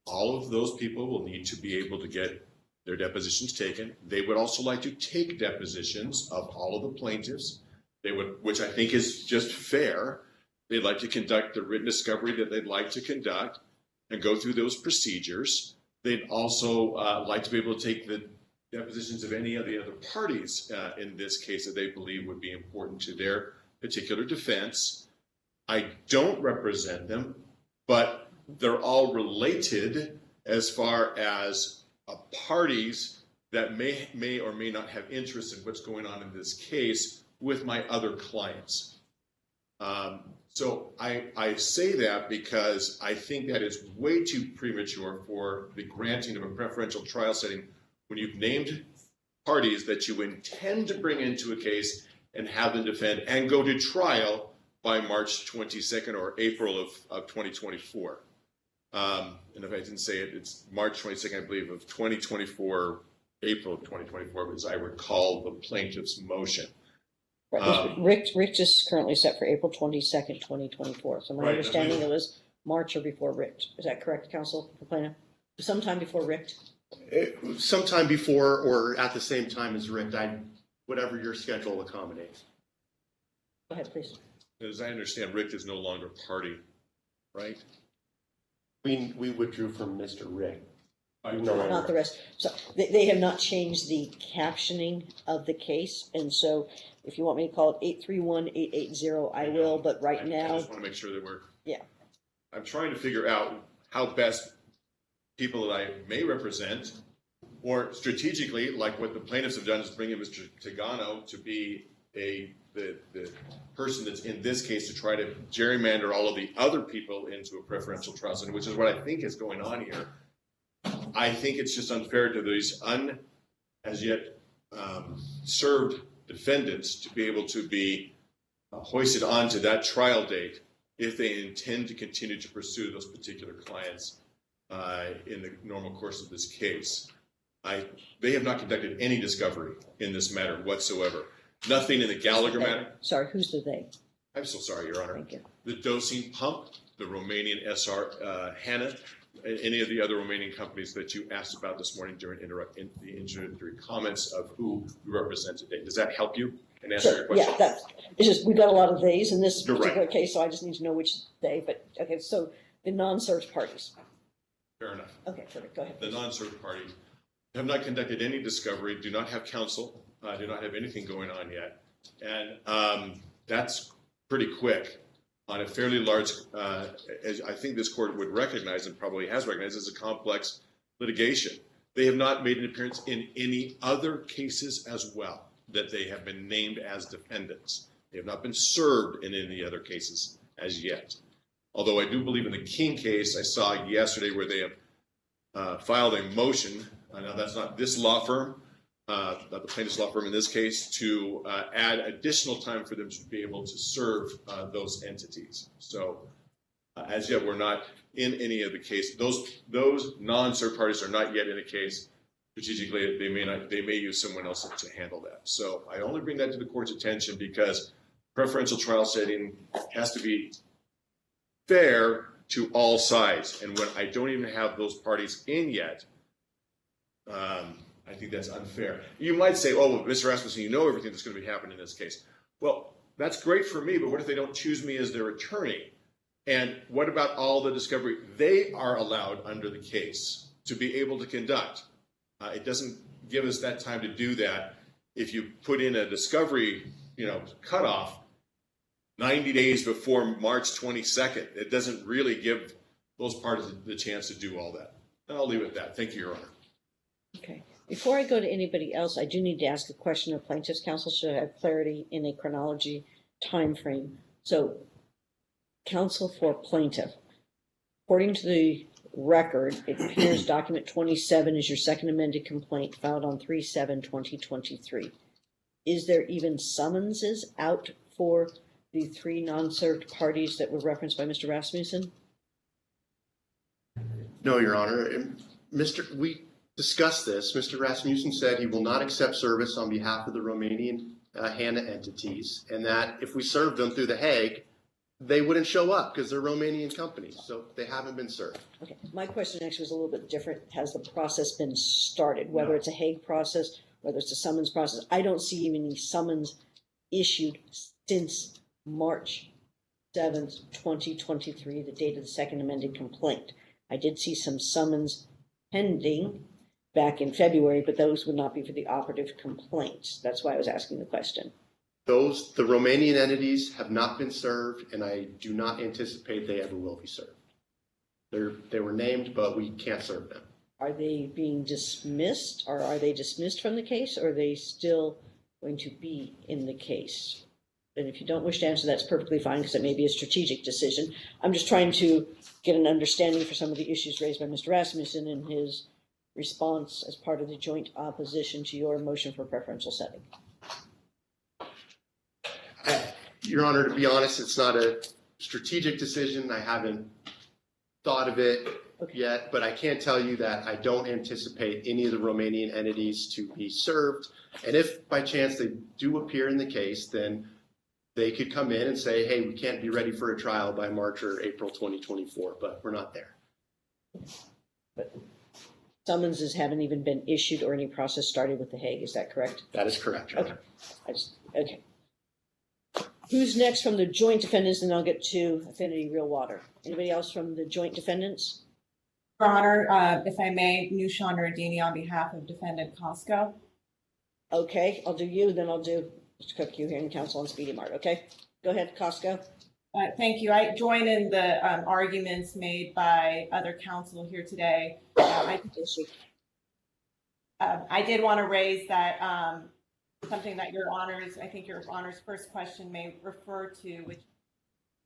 all of those people will need to be able to get their depositions taken. They would also like to take depositions of all of the plaintiffs. They would, which I think is just fair. They'd like to conduct the written discovery that they'd like to conduct and go through those procedures. They'd also like to be able to take the depositions of any of the other parties in this case that they believe would be important to their particular defense. I don't represent them, but they're all related as far as parties that may or may not have interest in what's going on in this case with my other clients. So I say that because I think that is way too premature for the granting of a preferential trial setting when you've named parties that you intend to bring into a case and have them defend and go to trial by March 22nd or April of 2024. And if I didn't say it, it's March 22nd, I believe, of 2024, April of 2024, as I recall the plaintiff's motion. Right. Richt is currently set for April 22nd, 2024. So my Right, understanding it was March or before Richt. Is that correct, counsel for plaintiff? Sometime before Richt? Sometime before or at the same time as Rick, whatever your schedule accommodates. Go ahead, please. As I understand, Rick is no longer party, right? We withdrew from Mr. Rick. Not the rest. So they have not changed the captioning of the case, and so if you want me to call it 831-880, I will. But right now, I just want to make sure that we're. Yeah. I'm trying to figure out how best people that I may represent, or strategically, like what the plaintiffs have done, is bring in Mr. Tagano to be the person that's in this case to try to gerrymander all of the other people into a preferential trial, which is what I think is going on here. I think it's just unfair to these as yet served defendants to be able to be hoisted onto that trial date if they intend to continue to pursue those particular clients in the normal course of this case. They have not conducted any discovery in this matter whatsoever. Nothing in the Gallagher matter. Sorry, who's the they? I'm so sorry, Your Honor. Thank you. The dosing pump, the Romanian SR Hanna, any of the other Romanian companies that you asked about this morning during the introductory comments of who we represent today. Does that help you and answer your question? Yeah, it's just we've got a lot of theys in this You're particular right. case, so I just need to know which they. But okay, so the non-served parties. Fair enough. Okay, perfect. Go ahead. The non-served parties have not conducted any discovery, do not have counsel, do not have anything going on yet. And that's pretty quick on a fairly large, as I think this court would recognize and probably has recognized as a complex litigation. They have not made an appearance in any other cases as well that they have been named as defendants. They have not been served in any other cases as yet. Although I do believe in the King case, I saw yesterday where they have filed a motion. Now that's not this law firm, not the plaintiff's law firm in this case, to add additional time for them to be able to serve those entities. So as yet, we're not in any of the cases. Those non-served parties are not yet in a case. Strategically, they may use someone else to handle that. So I only bring that to the court's attention because preferential trial setting has to be fair to all sides. And when I don't even have those parties in yet, I think that's unfair. You might say, oh, well, Mr. Rasmussen, you know everything that's going to be happening in this case. Well, that's great for me, but what if they don't choose me as their attorney? And what about all the discovery they are allowed under the case to be able to conduct? It doesn't give us that time to do that. If you put in a discovery, cutoff 90 days before March 22nd, it doesn't really give those parties the chance to do all that. And I'll leave it at that. Thank you, Your Honor. Okay. Before I go to anybody else, I do need to ask a question of plaintiff's counsel so I have clarity in a chronology time frame. So, counsel for plaintiff, according to the record, it appears document 27 is your second amended complaint filed on 3/7/2023. Is there even summonses out for the three non-served parties that were referenced by Mr. Rasmussen? No, Your Honor. We discussed this. Mr. Rasmussen said he will not accept service on behalf of the Romanian Hanna entities, and that if we served them through The Hague, they wouldn't show up because they're Romanian companies, so they haven't been served. Okay, my question actually was a little bit different. Has the process been started, whether it's a Hague process, whether it's a summons process? I don't see even any summons issued since March 7th, 2023, the date of the second amended complaint. I did see some summons pending back in February, but those would not be for the operative complaints. That's why I was asking the question. The Romanian entities have not been served, and I do not anticipate they ever will be served. They were named, but we can't serve them. Are they being dismissed, or are they dismissed from the case, or are they still going to be in the case? And if you don't wish to answer, that's perfectly fine, because it may be a strategic decision. I'm just trying to get an understanding for some of the issues raised by Mr. Rasmussen in his response as part of the joint opposition to your motion for preferential setting. Your Honor, to be honest, it's not a strategic decision. I haven't thought of it yet, but I can tell you that I don't anticipate any of the Romanian entities to be served. And if by chance they do appear in the case, then they could come in and say, hey, we can't be ready for a trial by March or April 2024, but we're not there. But summonses haven't even been issued or any process started with The Hague, is that correct? That is correct, Your Honor. Okay. Who's next from the joint defendants? And I'll get to Affinity Real Water. Anybody else from the joint defendants? Your Honor, if I may, Noushan Noureddini on behalf of defendant Costco. Okay, I'll do you, then I'll do Mr. Cook, you here in counsel on Speedy Mart. Okay, go ahead, Costco. Thank you. I join in the arguments made by other counsel here today. I did want to raise that something that Your Honors, I think Your Honor's first question may refer to, which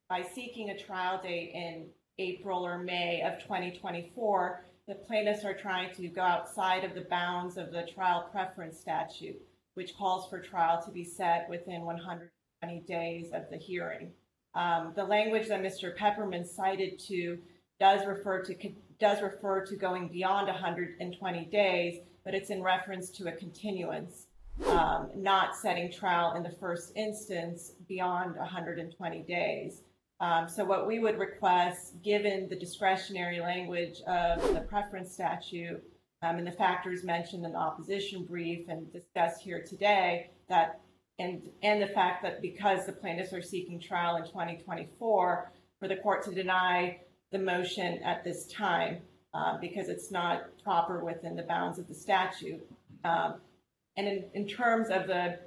by seeking a trial date in April or May of 2024, the plaintiffs are trying to go outside of the bounds of the trial preference statute, which calls for trial to be set within 120 days of the hearing. The language that Mr. Pepperman cited to does refer to going beyond 120 days, but it's in reference to a continuance, not setting trial in the first instance beyond 120 days. So what we would request, given the discretionary language of the preference statute and the factors mentioned in the opposition brief and discussed here today, that and the fact that because the plaintiffs are seeking trial in 2024, for the court to deny the motion at this time because it's not proper within the bounds of the statute. And in terms of the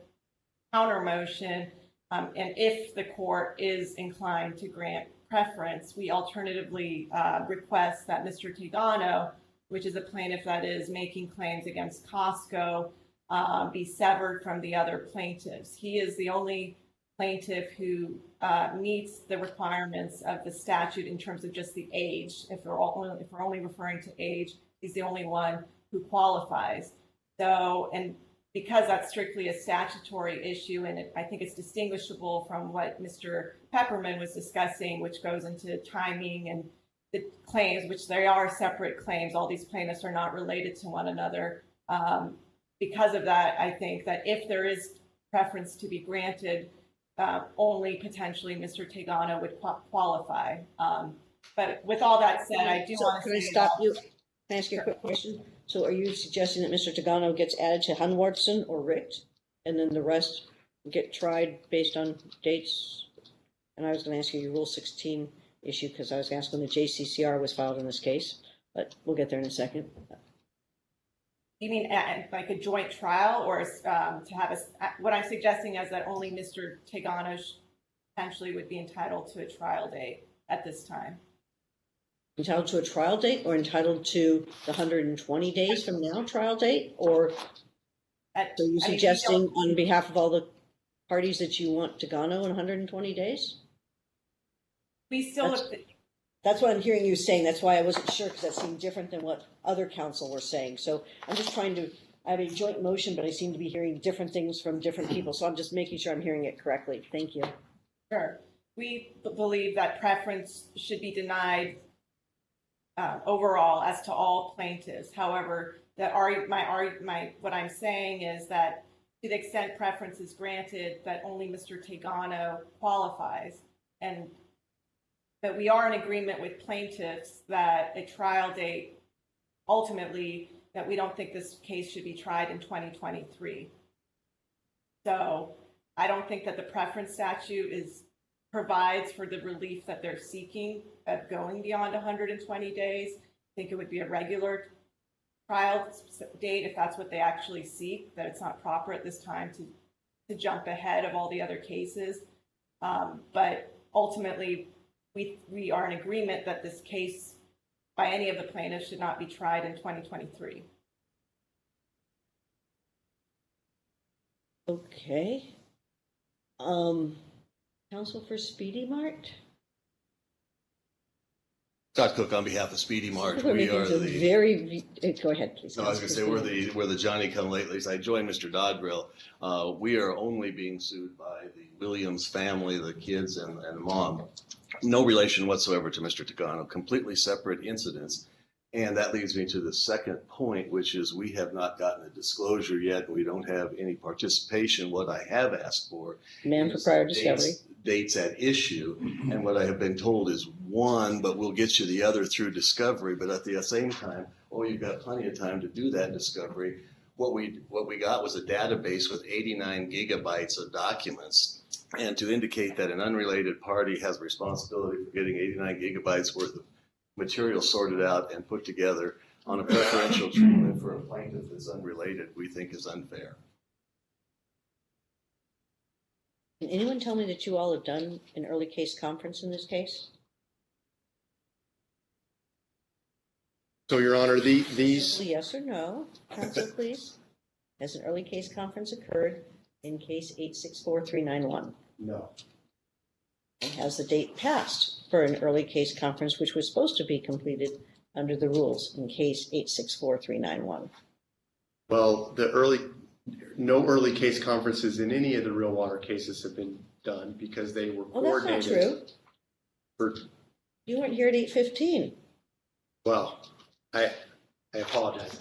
counter motion, and if the court is inclined to grant preference, we alternatively request that Mr. Tegano, which is a plaintiff that is making claims against Costco, be severed from the other plaintiffs. He is the only plaintiff who meets the requirements of the statute in terms of just the age. If we're only referring to age, he's the only one who qualifies. So, and because that's strictly a statutory issue, and I think it's distinguishable from what Mr. Pepperman was discussing, which goes into timing and the claims, which they are separate claims. All these plaintiffs are not related to one another. Because of that, I think that if there is preference to be granted, only potentially Mr. Tegano would qualify. But with all that said, I do want to Can I stop you? Can I ask you a quick question? So are you suggesting that Mr. Tegano gets added to Hanwartson or Richt, and then the rest get tried based on dates? And I was going to ask you your Rule 16 issue because I was asking when the JCCR was filed in this case, but we'll get there in a second. You mean like a joint trial, or to have what I'm suggesting is that only Mr. Tegano potentially would be entitled to a trial date at this time. Entitled to a trial date, or entitled to the 120 days from now trial date? Or so you're suggesting on behalf of all the parties that you want Tegano in 120 days? We still That's what I'm hearing you saying. That's why I wasn't sure, because that seemed different than what other counsel were saying. So I'm just trying to, I have a joint motion, but I seem to be hearing different things from different people. So I'm just making sure I'm hearing it correctly. Thank you. Sure. We believe that preference should be denied overall as to all plaintiffs. However, what I'm saying is that to the extent preference is granted, that only Mr. Tegano qualifies, and that we are in agreement with plaintiffs that a trial date, ultimately, that we don't think this case should be tried in 2023. So I don't think that the preference statute provides for the relief that they're seeking of going beyond 120 days. I think it would be a regular trial date if that's what they actually seek, that it's not proper at this time to to jump ahead of all the other cases. But ultimately, we are in agreement that this case by any of the plaintiffs should not be tried in 2023. Okay. Counsel for Speedy Mart? Scott Cook on behalf of Speedy Mart. We're We making are some the, go ahead, please. no, I was going to say, we're the Johnny-come-latelys. I joined Mr. Dodrill. We are only being sued by the Williams family, the kids and the mom. No relation whatsoever to Mr. Tagano, completely separate incidents. And that leads me to the second point, which is we have not gotten a disclosure yet. We don't have any participation. What I have asked for Demand for prior discovery. Dates at issue. And what I have been told is one, but we'll get you the other through discovery. But at the same time, you've got plenty of time to do that discovery. What we got was a database with 89 gigabytes of documents. And to indicate that an unrelated party has responsibility for getting 89 gigabytes worth of material sorted out and put together on a preferential treatment for a plaintiff that's unrelated, we think is unfair. Can anyone tell me that you all have done an early case conference in this case? So, Your Honor, these... Simply yes or no. Counsel, please. Has an early case conference occurred in case 864391? No. And has the date passed for an early case conference, which was supposed to be completed under the rules in case 864391? Well, no early case conferences in any of the real water cases have been done because they were coordinated. That's not true. You weren't here at 8:15. Well, I apologize.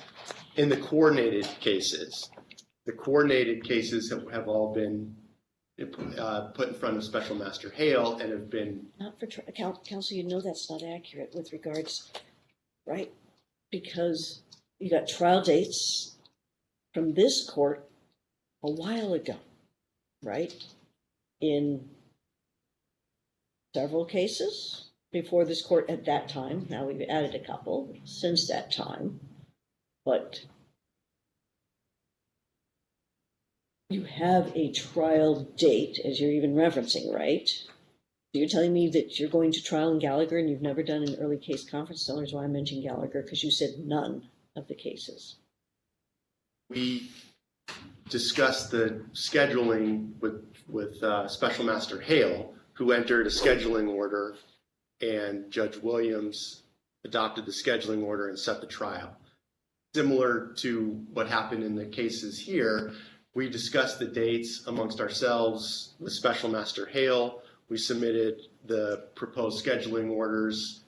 In the coordinated cases have all been put in front of Special Master Hale and have been... Not for counsel, you know that's not accurate with regards, right? Because you got trial dates from this court a while ago, right? In several cases before this court at that time. Now we've added a couple since that time, but you have a trial date, as you're even referencing, right? So you're telling me that you're going to trial in Gallagher and you've never done an early case conference? The only reason why I mentioned Gallagher, because you said none of the cases. We discussed the scheduling with Special Master Hale, who entered a scheduling order, and Judge Williams adopted the scheduling order and set the trial. Similar to what happened in the cases here, we discussed the dates amongst ourselves with Special Master Hale. We submitted the proposed scheduling orders.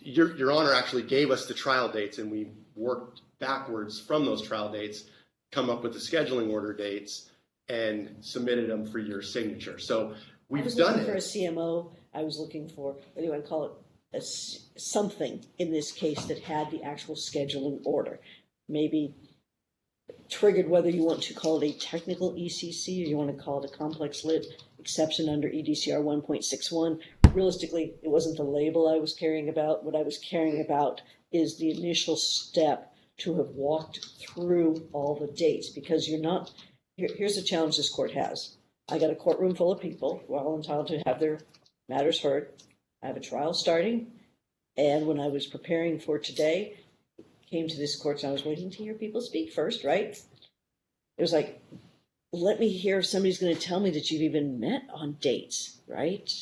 Your Honor actually gave us the trial dates, and we worked backwards from those trial dates, come up with the scheduling order dates, and submitted them for your signature. So we've done it. For a CMO, I was looking for, what do you want to call it, something in this case that had the actual scheduling order. Maybe triggered whether you want to call it a technical ECC or you want to call it a complex lit exception under EDCR 1.61. Realistically, it wasn't the label I was caring about. What I was caring about is the initial step to have walked through all the dates, because you're not, here's the challenge this court has. I got a courtroom full of people who are all entitled to have their matters heard. I have a trial starting, and when I was preparing for today, came to this court, and I was waiting to hear people speak first, right? It was like, let me hear if somebody's going to tell me that you've even met on dates, right?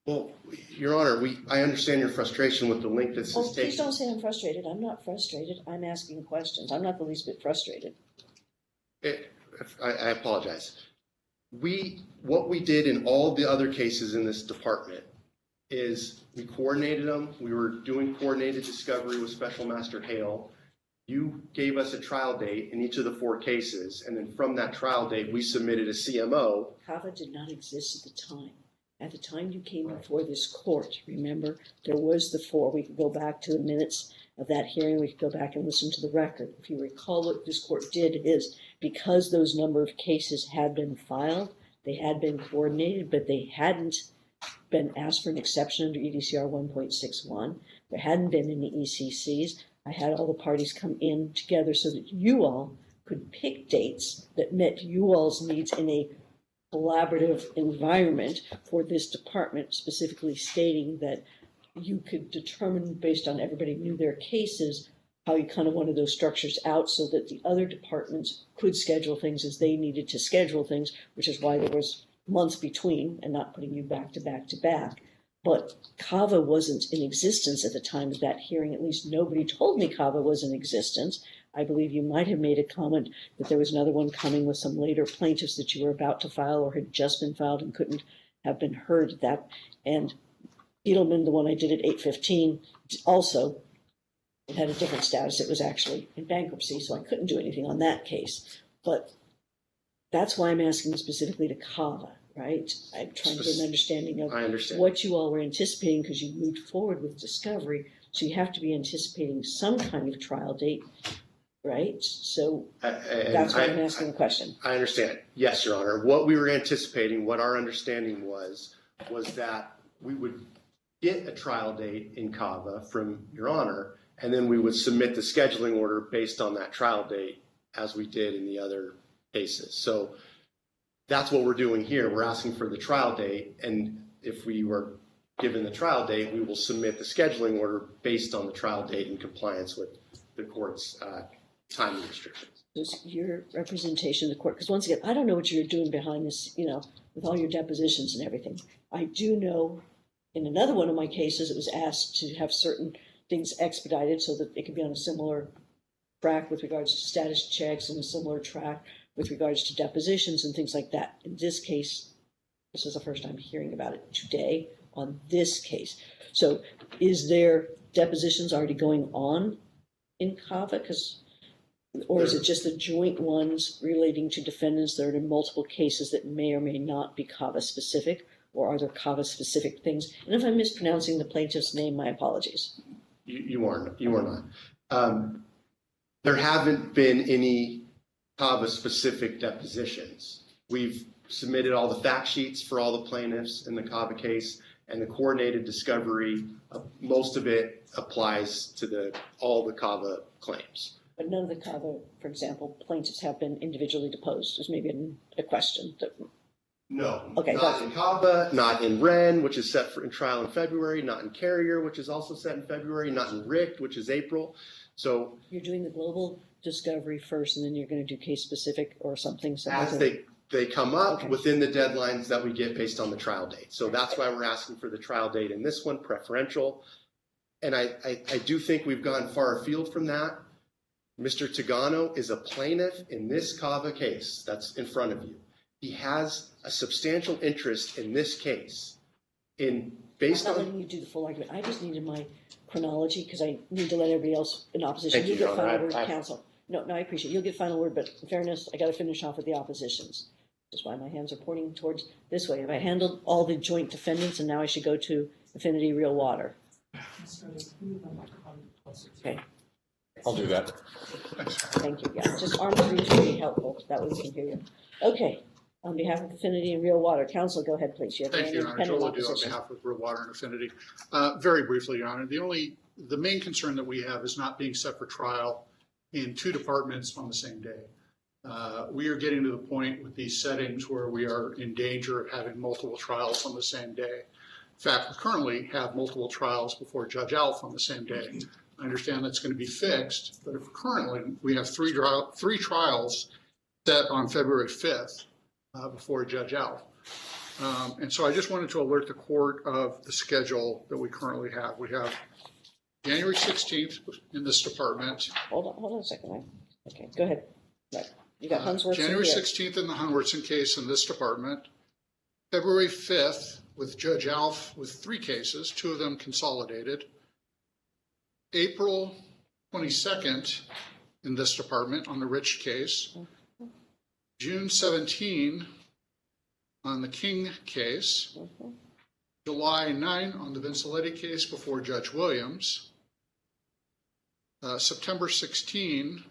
Well, Your Honor, I understand your frustration with the length this has taken. Please don't say I'm frustrated. I'm not frustrated. I'm asking questions. I'm not the least bit frustrated. I apologize. What we did in all the other cases in this department is we coordinated them. We were doing coordinated discovery with Special Master Hale. You gave us a trial date in each of the 4 cases, and then from that trial date, we submitted a CMO. Kaveh did not exist at the time. At the time you came before this court, remember, there was the 4. We could go back to the minutes of that hearing. We could go back and listen to the record. If you recall, what this court did is, because those number of cases had been filed, they had been coordinated, but they hadn't been asked for an exception under EDCR 1.61. There hadn't been any ECCs. I had all the parties come in together so that you all could pick dates that met you all's needs in a collaborative environment for this department, specifically stating that you could determine based on everybody knew their cases, how you kind of wanted those structures out so that the other departments could schedule things as they needed to schedule things, which is why there was months between and not putting you back to back to back. But Kaveh wasn't in existence at the time of that hearing. At least nobody told me Kaveh was in existence. I believe you might have made a comment that there was another one coming with some later plaintiffs that you were about to file or had just been filed and couldn't have been heard at that. And Edelman, the one I did at 8:15, also it had a different status. It was actually in bankruptcy, so I couldn't do anything on that case. But that's why I'm asking specifically to Kaveh, right? I'm trying to get an understanding of what you all were anticipating because you moved forward with discovery. So you have to be anticipating some kind of trial date, right? So that's why I'm asking the question. I understand. Yes, Your Honor. What we were anticipating, what our understanding was that we would get a trial date in Kaveh from Your Honor, and then we would submit the scheduling order based on that trial date as we did in the other cases. So that's what we're doing here. We're asking for the trial date, and if we were given the trial date, we will submit the scheduling order based on the trial date in compliance with the court's timing restrictions. Just your representation of the court, because once again, I don't know what you're doing behind this, with all your depositions and everything. I do know in another one of my cases, it was asked to have certain things expedited so that it could be on a similar track with regards to status checks and a similar track with regards to depositions and things like that. In this case, this is the first time hearing about it today on this case. So is there depositions already going on in Kaveh? Or is it just the joint ones relating to defendants that are in multiple cases that may or may not be Kaveh specific? Or are there Kaveh specific things? And if I'm mispronouncing the plaintiff's name, my apologies. You are not. There haven't been any Kaveh specific depositions. We've submitted all the fact sheets for all the plaintiffs in the Kaveh case, and the coordinated discovery, most of it applies to all the Kaveh claims. But none of the Kaveh, for example, plaintiffs have been individually deposed. There's maybe a question. No, okay, not in Kaveh, not in Wren, which is set in trial in February, not in Carrier, which is also set in February, not in Richt, which is April. So you're doing the global discovery first, and then you're going to do case specific or something. As they come up within the deadlines that we get based on the trial date. So that's why we're asking for the trial date in this one, preferential. And I do think we've gone far afield from that. Mr. Tagano is a plaintiff in this Kaveh case that's in front of you. He has a substantial interest in this case. I'm not letting you do the full argument. I just needed my chronology because I need to let everybody else in opposition. You'll get final word, counsel. No, I appreciate it. You'll get final word, but in fairness, I got to finish off with the oppositions. That's why my hands are pointing towards this way. Have I handled all the joint defendants, and now I should go to Affinity Real Water? Okay. I'll do that. Thank you. Yeah, just arms reach would be helpful. That way we can hear you. Okay. On behalf of Affinity and Real Water, counsel, go ahead, please. Thank you, Your Honor. Joel Odou on behalf of Real Water and Affinity. Very briefly, Your Honor, the main concern that we have is not being set for trial in two departments on the same day. We are getting to the point with these settings where we are in danger of having multiple trials on the same day. In fact, we currently have multiple trials before Judge Alf on the same day. I understand that's going to be fixed, but currently we have three trials set on February 5th before Judge Alf. And so I just wanted to alert the court of the schedule that we currently have. We have January 16th in this department. Hold on a second. Right? Okay, go ahead. Right. You got Hunsworth. January 16th in the Hunwertson case in this department. February 5th with Judge Alf with 3 cases, 2 of them consolidated. April 22nd in this department on the Rich case. June 17 on the King case. July 9 on the Vinciletti case before Judge Williams. September 16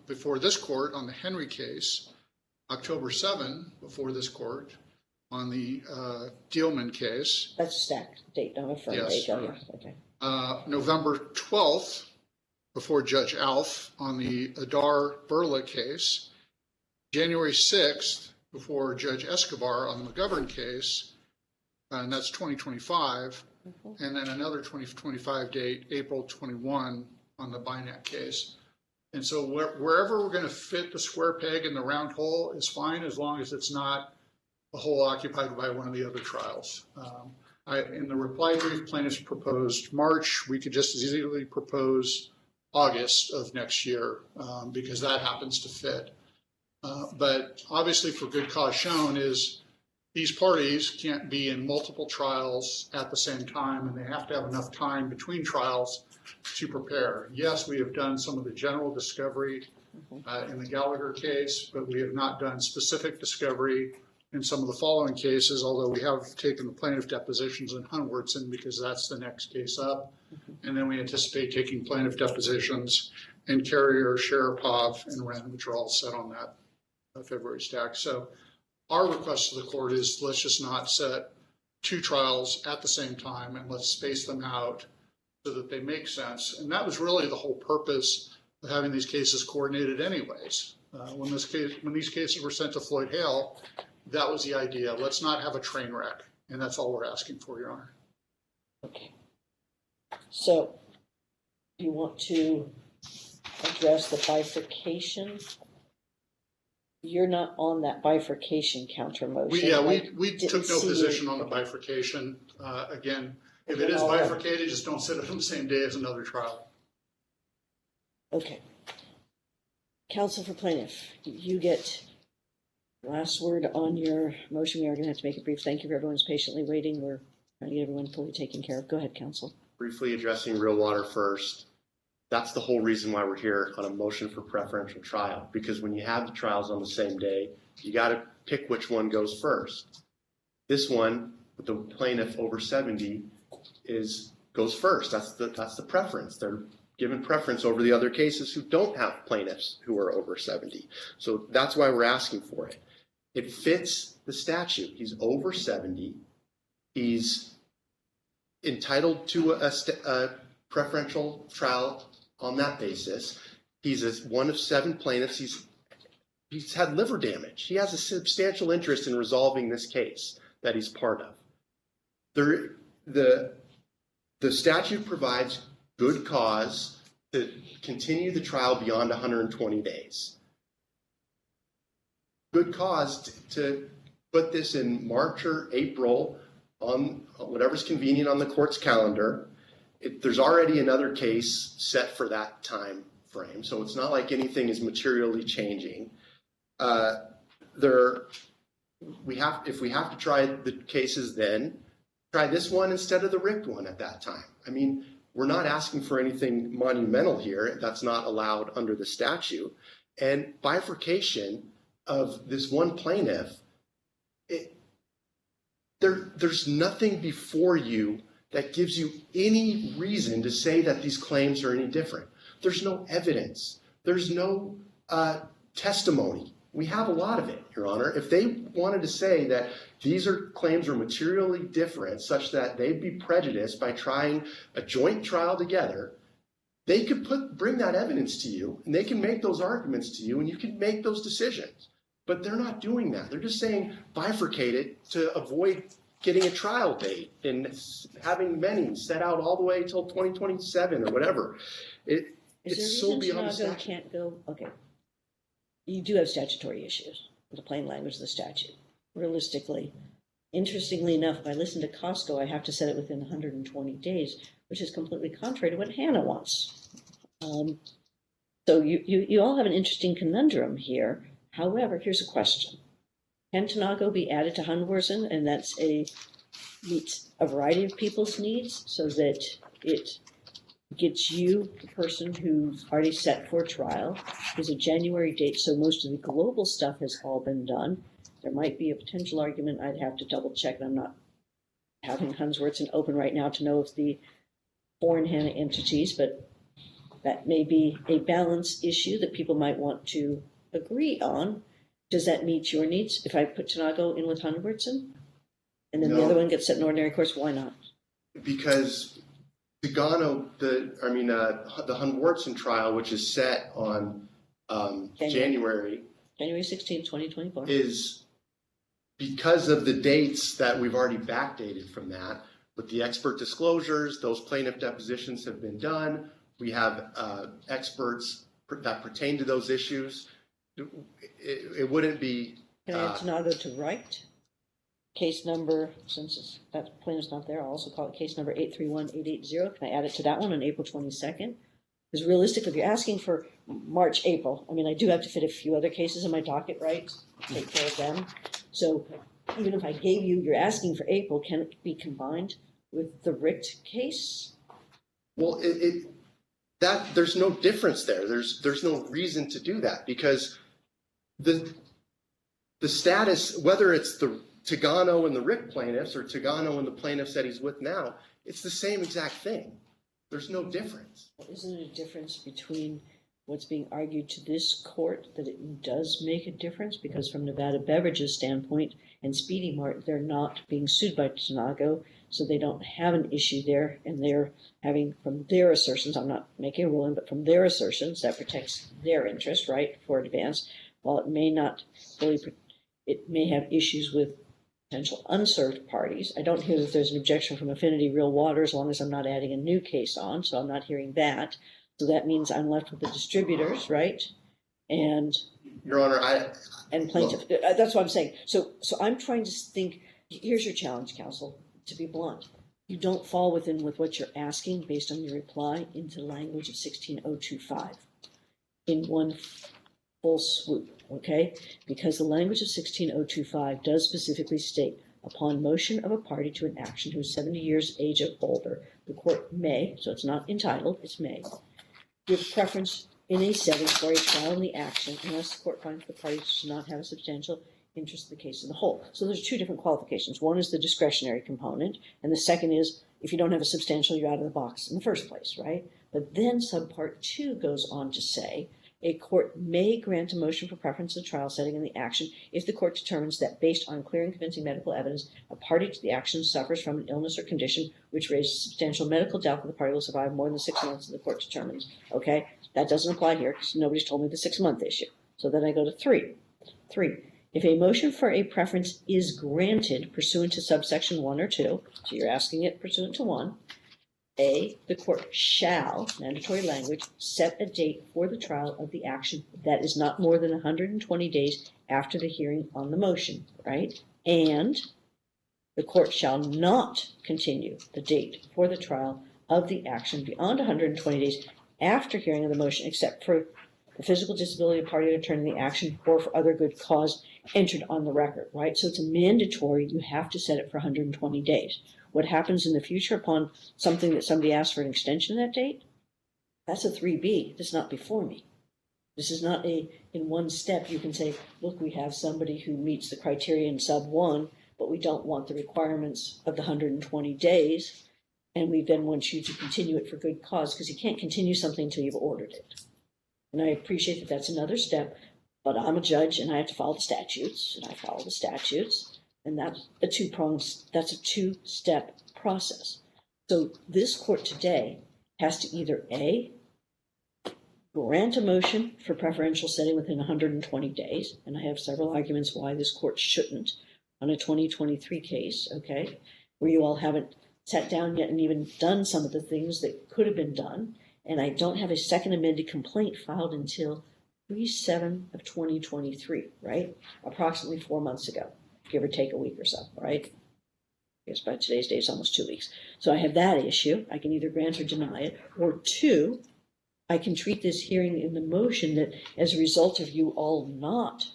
before this court on the Henry case. October 7 before this court on the Dielman case. That's a stacked date, not a firm date. Yes. Oh, yeah. Okay. November 12th before Judge Alf on the Adar Burla case, January 6th before Judge Escobar on the McGovern case, and that's 2025, and then another 2025 date, April 21 on the Bynat case. And so wherever we're going to fit the square peg in the round hole is fine, as long as it's not a hole occupied by one of the other trials. In the reply brief, plaintiffs proposed March. We could just as easily propose August of next year because that happens to fit. But obviously for good cause shown is these parties can't be in multiple trials at the same time, and they have to have enough time between trials to prepare. Yes, we have done some of the general discovery in the Gallagher case, but we have not done specific discovery in some of the following cases, although we have taken the plaintiff depositions in Hunwertson because that's the next case up. And then we anticipate taking plaintiff depositions in Carrier, Sharapov, and Wren, which are all set on that February stack. So our request to the court is let's just not set two trials at the same time, and let's space them out so that they make sense. And that was really the whole purpose of having these cases coordinated anyways. When these cases were sent to Floyd Hale, that was the idea. Let's not have a train wreck. And that's all we're asking for, Your Honor. Okay. So, do you want to address the bifurcation? You're not on that bifurcation counter motion. We took no position on the bifurcation. Again, if it is bifurcated, just don't sit it on the same day as another trial. Okay. Counsel for plaintiff, you get last word on your motion. We are going to have to make it brief. Thank you for everyone's patiently waiting. We're trying to get everyone fully taken care of. Go ahead, counsel. Briefly addressing real water first. That's the whole reason why we're here on a motion for preferential trial, because when you have the trials on the same day, you got to pick which one goes first. This one, with the plaintiff over 70, goes first. That's the preference. They're given preference over the other cases who don't have plaintiffs who are over 70. So that's why we're asking for it. It fits the statute. He's over 70. He's entitled to a preferential trial on that basis. He's one of 7 plaintiffs. He's had liver damage. He has a substantial interest in resolving this case that he's part of. The statute provides good cause to continue the trial beyond 120 days. Good cause to put this in March or April on whatever's convenient on the court's calendar. There's already another case set for that time frame, so it's not like anything is materially changing. If we have to try the cases then, try this one instead of the Richt one at that time. I mean, we're not asking for anything monumental here. That's not allowed under the statute. And bifurcation of this one plaintiff, there's nothing before you that gives you any reason to say that these claims are any different. There's no evidence. There's no testimony. We have a lot of it, Your Honor. If they wanted to say that these claims are materially different such that they'd be prejudiced by trying a joint trial together, they could bring that evidence to you, and they can make those arguments to you, and you can make those decisions. But they're not doing that. They're just saying bifurcate it to avoid getting a trial date and having many set out all the way till 2027 or whatever. It's so beyond the statute. Can't go. Okay. You do have statutory issues with the plain language of the statute. Realistically, interestingly enough, if I listen to Costco, I have to set it within 120 days, which is completely contrary to what Hanna wants. So you all have an interesting conundrum here. However, here's a question. Can Tanago be added to Hunwersen, and that's meets a variety of people's needs so that it gets you, the person who's already set for trial, is a January date, so most of the global stuff has all been done. There might be a potential argument. I'd have to double check, and I'm not having Hunwersen open right now to know if the foreign Hanna entities, but that may be a balance issue that people might want to agree on. Does that meet your needs? If I put Tanago in with Hunwersen, and then the other one gets set in ordinary course, why not? Because Zagano, the Hunwartson trial, which is set on January 16, 2024. is because of the dates that we've already backdated from that. With the expert disclosures, those plaintiff depositions have been done. We have experts that pertain to those issues. It wouldn't be. Can I add Tanago to right? Case number, since that plaintiff's not there, I'll also call it case number 831880. Can I add it to that one on April 22nd? Because realistically, if you're asking for March, April, I mean, I do have to fit a few other cases in my docket, right? Take care of them. So even if I gave you, you're asking for April, can it be combined with the Richt case? Well, there's no difference there. There's no reason to do that because the status, whether it's the Tagano and the Richt plaintiffs or Tagano and the plaintiffs that he's with now, it's the same exact thing. There's no difference. Isn't it a difference between what's being argued to this court that it does make a difference? Because from Nevada Beverages standpoint and Speedy Mart, they're not being sued by Tanago, so they don't have an issue there, and they're having, from their assertions, I'm not making a ruling, but from their assertions, that protects their interest, right, for advance, while it may not really, it may have issues with potential unserved parties. I don't hear that there's an objection from Affinity Real Water as long as I'm not adding a new case on, so I'm not hearing that. So that means I'm left with the distributors, right? And Your Honor, and plaintiff. That's what I'm saying. So I'm trying to think. Here's your challenge, counsel. To be blunt, you don't fall within with what you're asking based on your reply into language of 16025 in one full swoop. Okay, because the language of 16025 does specifically state, upon motion of a party to an action who is 70 years age or older, the court may, so it's not entitled, it's may, give preference in a setting for a trial in the action unless the court finds the party does not have a substantial interest in the case as a whole. So there's two different qualifications. One is the discretionary component, and the second is if you don't have a substantial, you're out of the box in the first place, right? But then subpart 2 goes on to say, a court may grant a motion for preference in the trial setting in the action if the court determines that, based on clear and convincing medical evidence, a party to the action suffers from an illness or condition which raises substantial medical doubt that the party will survive more than 6 months and the court determines. Okay, that doesn't apply here because nobody's told me the 6-month issue. So then I go to 3. If a motion for a preference is granted pursuant to subsection 1 or 2, so you're asking it pursuant to 1, A, the court shall, mandatory language, set a date for the trial of the action that is not more than 120 days after the hearing on the motion, right? And the court shall not continue the date for the trial of the action beyond 120 days after hearing of the motion, except for the physical disability of party attorney in the action or for other good cause entered on the record, right? So it's a mandatory, you have to set it for 120 days. What happens in the future upon something that somebody asks for an extension of that date? That's a 3B. That's not before me. This is not in one step you can say, look, we have somebody who meets the criteria in sub 1, but we don't want the requirements of the 120 days, and we then want you to continue it for good cause, because you can't continue something until you've ordered it. And I appreciate that that's another step, but I'm a judge and I have to follow the statutes, and I follow the statutes. And that's a two-step process. So this court today has to either A, grant a motion for preferential setting within 120 days, and I have several arguments why this court shouldn't on a 2023 case, okay, where you all haven't sat down yet and even done some of the things that could have been done, and I don't have a second amended complaint filed until 3/7 of 2023, right? Approximately 4 months ago. Give or take a week or so, right? I guess by today's date, it's almost 2 weeks. So I have that issue. I can either grant or deny it. Or 2, I can treat this hearing in the motion that as a result of you all not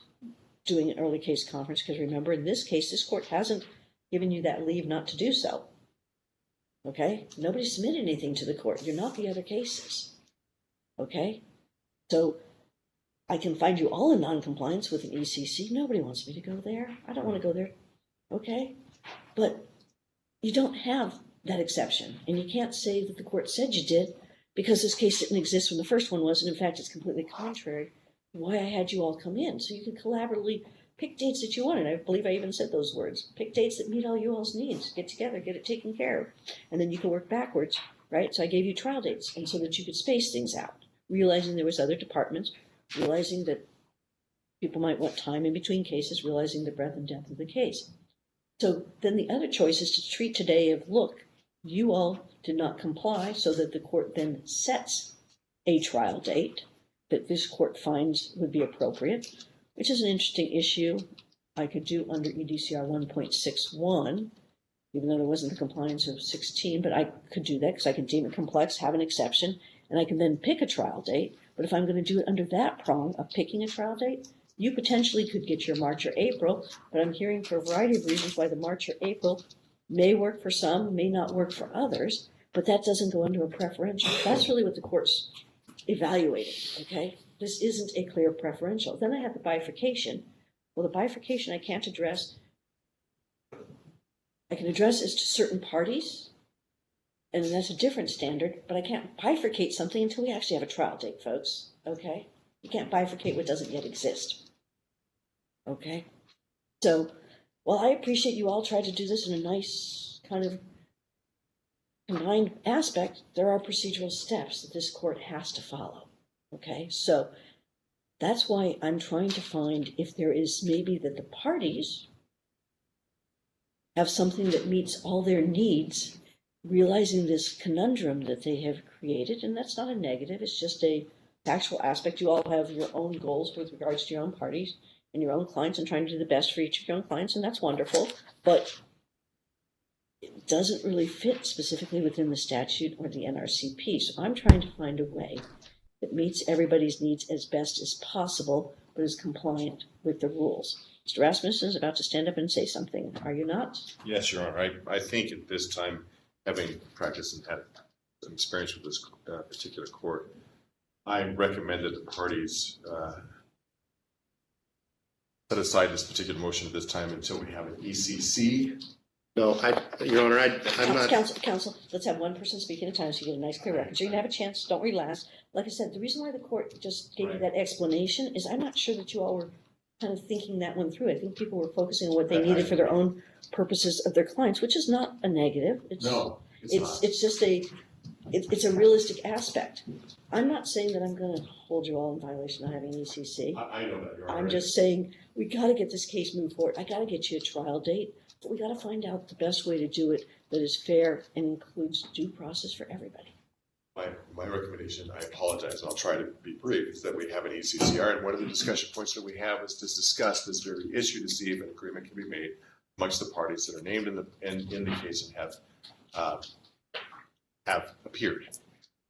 doing an early case conference, because remember, in this case, this court hasn't given you that leave not to do so. Okay? Nobody submitted anything to the court. You're not the other cases. Okay? So I can find you all in noncompliance with an ECC. Nobody wants me to go there. I don't want to go there. Okay? But you don't have that exception. And you can't say that the court said you did because this case didn't exist when the first one was. And in fact, it's completely contrary to why I had you all come in. So you can collaboratively pick dates that you want. And I believe I even said those words. Pick dates that meet all you all's needs. Get together. Get it taken care of. And then you can work backwards right? So I gave you trial dates, and so that you could space things out, realizing there was other departments, realizing that people might want time in between cases, realizing the breadth and depth of the case. So then the other choice is to treat today of, look, you all did not comply, so that the court then sets a trial date that this court finds would be appropriate, which is an interesting issue. I could do under EDCR 1.61, even though there wasn't the compliance of 16, but I could do that because I can deem it complex, have an exception, and I can then pick a trial date. But if I'm going to do it under that prong of picking a trial date, you potentially could get your March or April, but I'm hearing for a variety of reasons why the March or April may work for some, may not work for others, but that doesn't go under a preferential. That's really what the court's evaluating, okay? This isn't a clear preferential. Then I have the bifurcation. Well, the bifurcation I can't address. I can address as to certain parties, and that's a different standard, but I can't bifurcate something until we actually have a trial date, folks, okay? You can't bifurcate what doesn't yet exist. Okay, so while I appreciate you all tried to do this in a nice kind of combined aspect, there are procedural steps that this court has to follow. Okay, so that's why I'm trying to find if there is maybe that the parties have something that meets all their needs, realizing this conundrum that they have created, and that's not a negative, it's just a factual aspect. You all have your own goals with regards to your own parties and your own clients and trying to do the best for each of your own clients, and that's wonderful, but it doesn't really fit specifically within the statute or the NRCP. So I'm trying to find a way that meets everybody's needs as best as possible, but is compliant with the rules. Mr. Rasmussen is about to stand up and say something. Are you not? Yes, Your Honor. I think at this time, having practiced and had some experience with this particular court, I recommend that the parties set aside this particular motion at this time until we have an ECC. No, Your Honor, I'm not. Counsel, let's have one person speaking at a time so you get a nice clear record. So you can have a chance, don't read last. Like I said, the reason why the court just gave you that explanation is I'm not sure that you all were kind of thinking that one through. I think people were focusing on what they needed for their own purposes of their clients, which is not a negative. It's just it's a realistic aspect. I'm not saying that I'm going to hold you all in violation of having ECC. I know that, Your Honor. I'm just saying we got to get this case moved forward. I got to get you a trial date, but we got to find out the best way to do it that is fair and includes due process for everybody. My recommendation, I apologize, I'll try to be brief, is that we have an ECCR, and one of the discussion points that we have is to discuss this very issue to see if an agreement can be made amongst the parties that are named in the case and have appeared.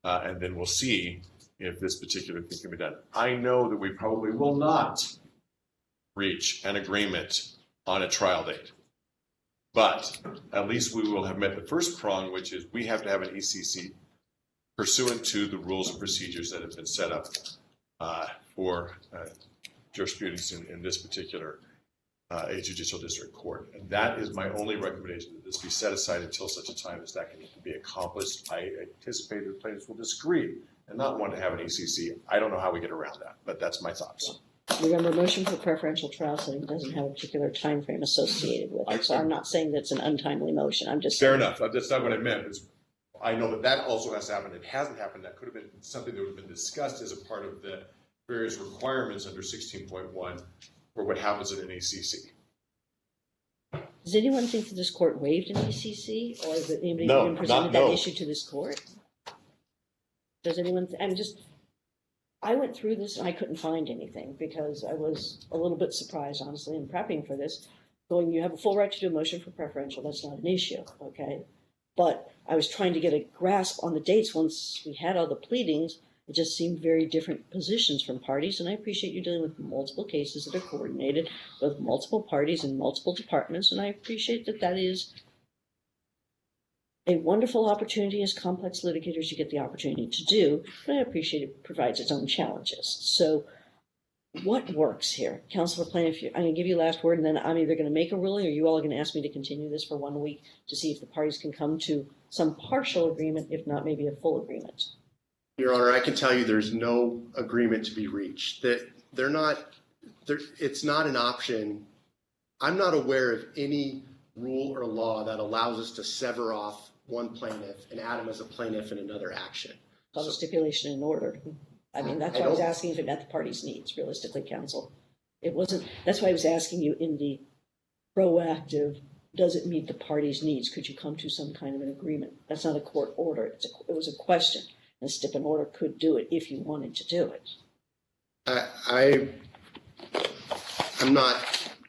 And then we'll see if this particular thing can be done. I know that we probably will not reach an agreement on a trial date, but at least we will have met the first prong, which is we have to have an ECC pursuant to the rules and procedures that have been set up for jurisprudence in this particular a judicial district court. And that is my only recommendation, that this be set aside until such a time as that can be accomplished. I anticipate that plaintiffs will disagree and not want to have an ECC. I don't know how we get around that, but that's my thoughts. Remember, motion for preferential trial setting doesn't have a particular time frame associated with it. So I'm not saying that's an untimely motion. I'm just fair enough. That's not what I meant. I know that also has to happen. It hasn't happened. That could have been something that would have been discussed as a part of the various requirements under 16.1 for what happens in an ECC. Does anyone think that this court waived an ECC, or that anybody even presented that issue to this court? Does anyone? I went through this and I couldn't find anything because I was a little bit surprised, honestly, in prepping for this. Going, you have a full right to do a motion for preferential. That's not an issue, okay? But I was trying to get a grasp on the dates once we had all the pleadings. It just seemed very different positions from parties, and I appreciate you dealing with multiple cases that are coordinated with multiple parties and multiple departments, and I appreciate that that is a wonderful opportunity as complex litigators you get the opportunity to do, but I appreciate it provides its own challenges. So what works here? Counsel for Plaintiff, I'm going to give you the last word, and then I'm either going to make a ruling or you all are going to ask me to continue this for 1 week to see if the parties can come to some partial agreement, if not maybe a full agreement. Your Honor, I can tell you there's no agreement to be reached. That it's not an option. I'm not aware of any rule or law that allows us to sever off one plaintiff and add him as a plaintiff in another action. Called a stipulation in order. I mean, that's why I was asking if it met the party's needs, realistically, counsel. It wasn't, that's why I was asking you in the proactive, does it meet the party's needs? Could you come to some kind of an agreement? That's not a court order. It was a question. And a stip and order could do it if you wanted to do it. I'm not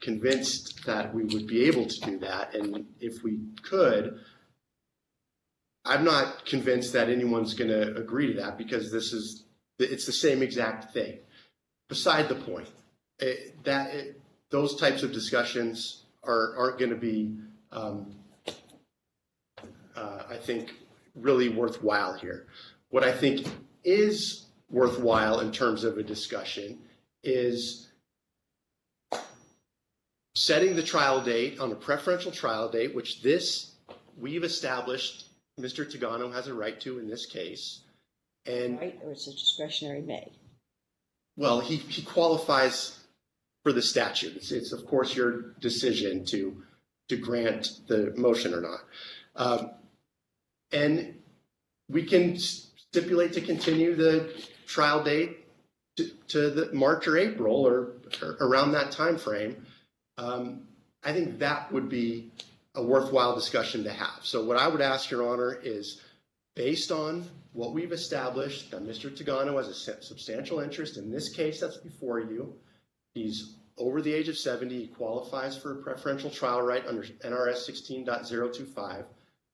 convinced that we would be able to do that. And if we could, I'm not convinced that anyone's going to agree to that, because it's the same exact thing. Beside the point, those types of discussions aren't going to be, I think, really worthwhile here. What I think is worthwhile in terms of a discussion is setting the trial date on a preferential trial date, which we've established Mr. Tagano has a right to in this case. And right, or it's a discretionary may. Well, he qualifies for the statute. It's of course your decision to grant the motion or not. And we can stipulate to continue the trial date to the March or April or around that time frame. I think that would be a worthwhile discussion to have. So what I would ask Your Honor is, based on what we've established, that Mr. Tagano has a substantial interest in this case that's before you. He's over the age of 70. He qualifies for a preferential trial right under NRS 16.025.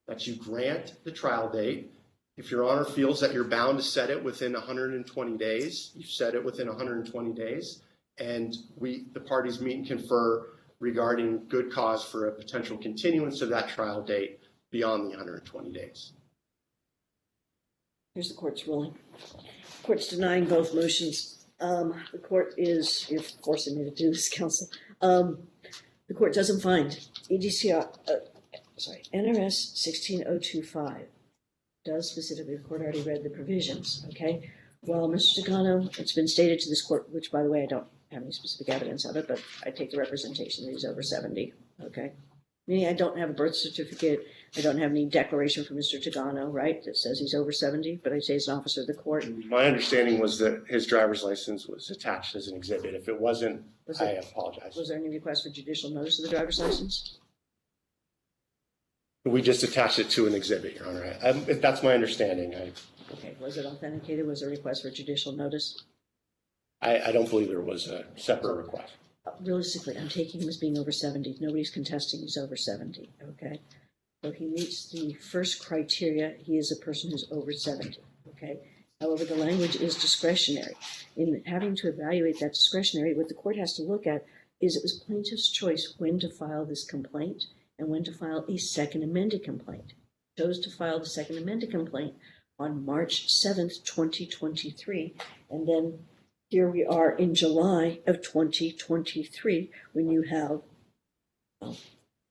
That you grant the trial date. If Your Honor feels that you're bound to set it within 120 days, you set it within 120 days, and the parties meet and confer regarding good cause for a potential continuance of that trial date beyond the 120 days. Here's the court's ruling. The court's denying both motions. The court is, if forcing me to do this, counsel, the court doesn't find NRS 16025 does specifically, the court already read the provisions, okay? Well, Mr. Tagano, it's been stated to this court, which, by the way, I don't have any specific evidence of it, but I take the representation that he's over 70, okay? Meaning I don't have a birth certificate, I don't have any declaration from Mr. Tagano, right, that says he's over 70, but I say he's an officer of the court. My understanding was that his driver's license was attached as an exhibit. If it wasn't, I apologize. Was there any request for judicial notice of the driver's license? We just attached it to an exhibit, Your Honor. That's my understanding. Okay, was it authenticated? Was there a request for judicial notice? I don't believe there was a separate request. Realistically, I'm taking him as being over 70. Nobody's contesting he's over 70, okay? So he meets the first criteria. He is a person who's over 70, okay? However, the language is discretionary. In having to evaluate that discretionary, what the court has to look at is it was plaintiff's choice when to file this complaint and when to file a second amended complaint. He chose to file the second amended complaint on March 7th, 2023, and then here we are in July of 2023 when you have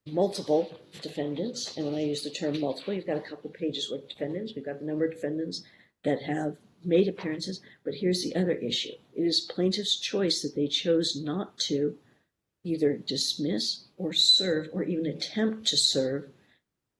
multiple defendants. And when I use the term multiple, you've got a couple of pages worth of defendants. We've got the number of defendants that have made appearances. But here's the other issue. It is plaintiff's choice that they chose not to either dismiss or serve or even attempt to serve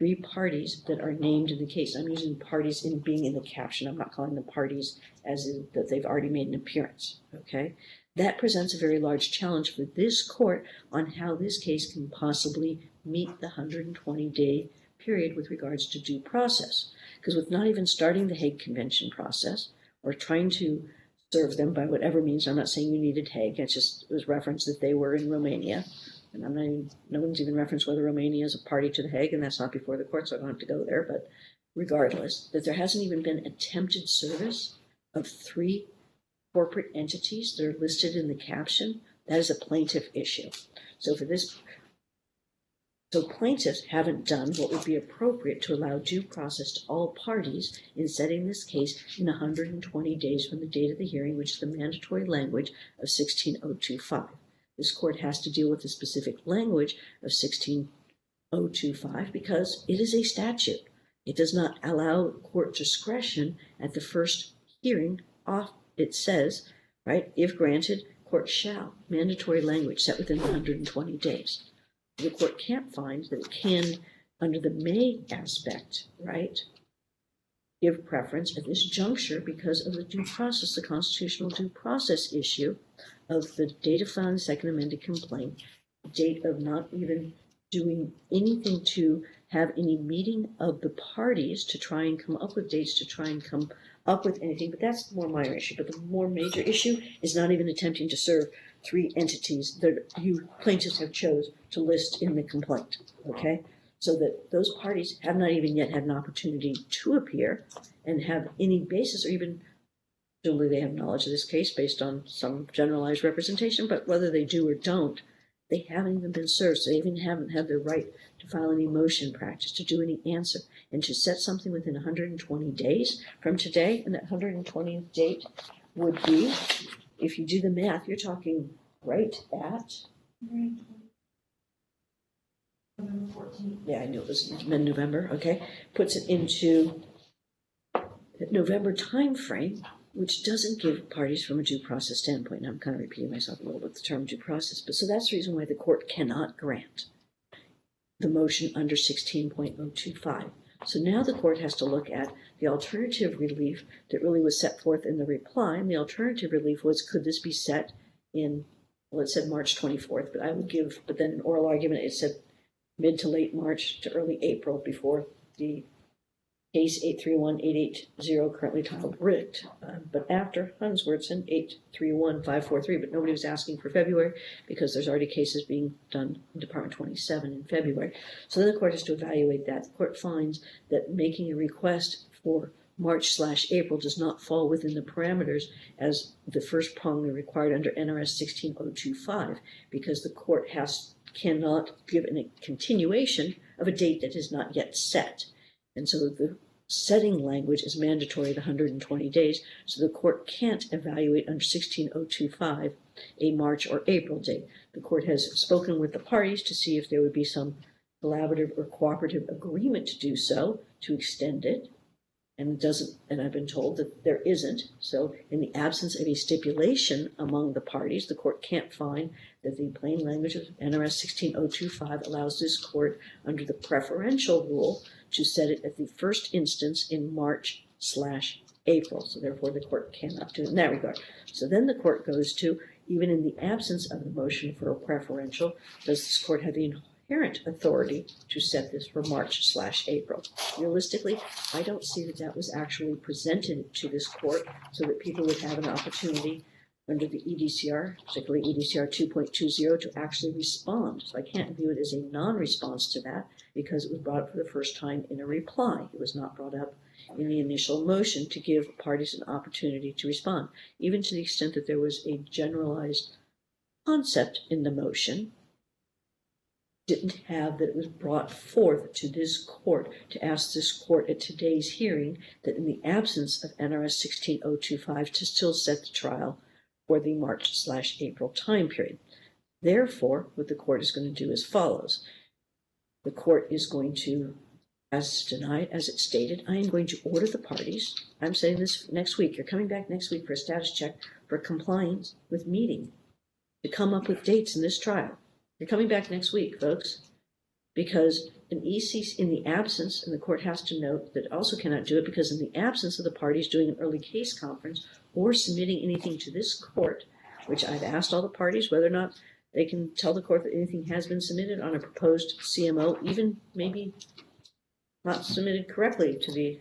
3 parties that are named in the case. I'm using parties in being in the caption. I'm not calling them parties as in that they've already made an appearance, okay? That presents a very large challenge for this court on how this case can possibly meet the 120-day period with regards to due process. Because with not even starting the Hague Convention process or trying to serve them by whatever means, I'm not saying you needed Hague, it was referenced that they were in Romania. And no one's even referenced whether Romania is a party to the Hague, and that's not before the court, so I don't have to go there. But regardless, that there hasn't even been attempted service of 3 corporate entities that are listed in the caption, that is a plaintiff issue. So plaintiffs haven't done what would be appropriate to allow due process to all parties in setting this case in 120 days from the date of the hearing, which is the mandatory language of 16025. This court has to deal with the specific language of 16025 because it is a statute. It does not allow court discretion at the first hearing. It says, right, if granted, court shall, mandatory language set within 120 days. The court can't find that it can under the May aspect, right, give preference at this juncture because of the due process, the constitutional due process issue of the date of filing the second amended complaint, date of not even doing anything to have any meeting of the parties to try and come up with dates, to try and come up with anything, but that's the more minor issue. But the more major issue is not even attempting to serve 3 entities that you plaintiffs have chose to list in the complaint, okay? So that those parties have not even yet had an opportunity to appear and have any basis, or even presumably they have knowledge of this case based on some generalized representation, but whether they do or don't, they haven't even been served, so they even haven't had the right to file any motion practice, to do any answer, and to set something within 120 days from today. And that 120th date would be, if you do the math, you're talking right at November 14th. Yeah, I knew it was mid-November, okay. Puts it into the November timeframe, which doesn't give parties from a due process standpoint. And I'm kind of repeating myself a little bit, the term due process, but so that's the reason why the court cannot grant the motion under 16.025. So now the court has to look at the alternative relief that really was set forth in the reply, and the alternative relief was, could this be set in, well, it said March 24th, but I would give, but then an oral argument, it said mid to late March to early April before the case 831-880 currently titled writ, but after Hunsworthson 831-543, but nobody was asking for February because there's already cases being done in Department 27 in February. So then the court has to evaluate that. The court finds that making a request for March/April does not fall within the parameters as the first prong required under NRS 16.025 because the court cannot give a continuation of a date that is not yet set. And so the setting language is mandatory, the 120 days, so the court can't evaluate under 16.025 a March or April date. The court has spoken with the parties to see if there would be some collaborative or cooperative agreement to do so, to extend it, and it doesn't, and I've been told that there isn't. So in the absence of a stipulation among the parties, the court can't find that the plain language of NRS 16.025 allows this court under the preferential rule to set it at the first instance in March/April. So therefore the court cannot do it in that regard. So then the court goes to, even in the absence of the motion for a preferential, does this court have the inherent authority to set this for March/April? Realistically, I don't see that that was actually presented to this court so that people would have an opportunity under the EDCR, particularly EDCR 2.20, to actually respond. So I can't view it as a non-response to that because it was brought up for the first time in a reply. It was not brought up in the initial motion to give parties an opportunity to respond, even to the extent that there was a generalized concept in the motion. Didn't have that it was brought forth to this court to ask this court at today's hearing that in the absence of NRS 16.025 to still set the trial for the March/April time period. Therefore, what the court is going to do is follows. The court is going to, as denied, as it stated, I am going to order the parties. I'm saying this next week. You're coming back next week for a status check for compliance with meeting to come up with dates in this trial. You're coming back next week, folks, because an EC, in the absence, and the court has to note that it also cannot do it because in the absence of the parties doing an early case conference or submitting anything to this court, which I've asked all the parties whether or not they can tell the court that anything has been submitted on a proposed CMO, even maybe not submitted correctly to the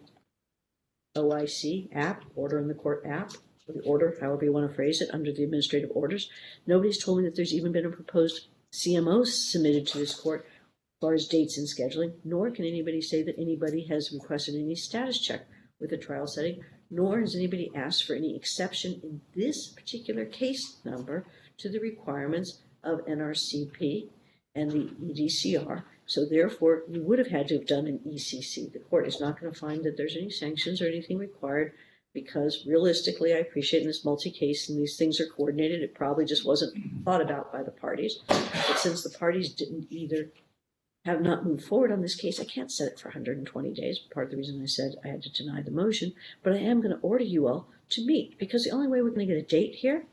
OIC app, Order in the Court app, or the order, however you want to phrase it, under the administrative orders. Nobody's told me that there's even been a proposed CMO submitted to this court as far as dates and scheduling, nor can anybody say that anybody has requested any status check with a trial setting, nor has anybody asked for any exception in this particular case number to the requirements of NRCP and the EDCR. So therefore, you would have had to have done an ECC. The court is not going to find that there's any sanctions or anything required because realistically, I appreciate in this multi-case and these things are coordinated, it probably just wasn't thought about by the parties. But since the parties didn't either have not moved forward on this case, I can't set it for 120 days. Part of the reason I said I had to deny the motion, but I am going to order you all to meet because the only way we're going to get a date here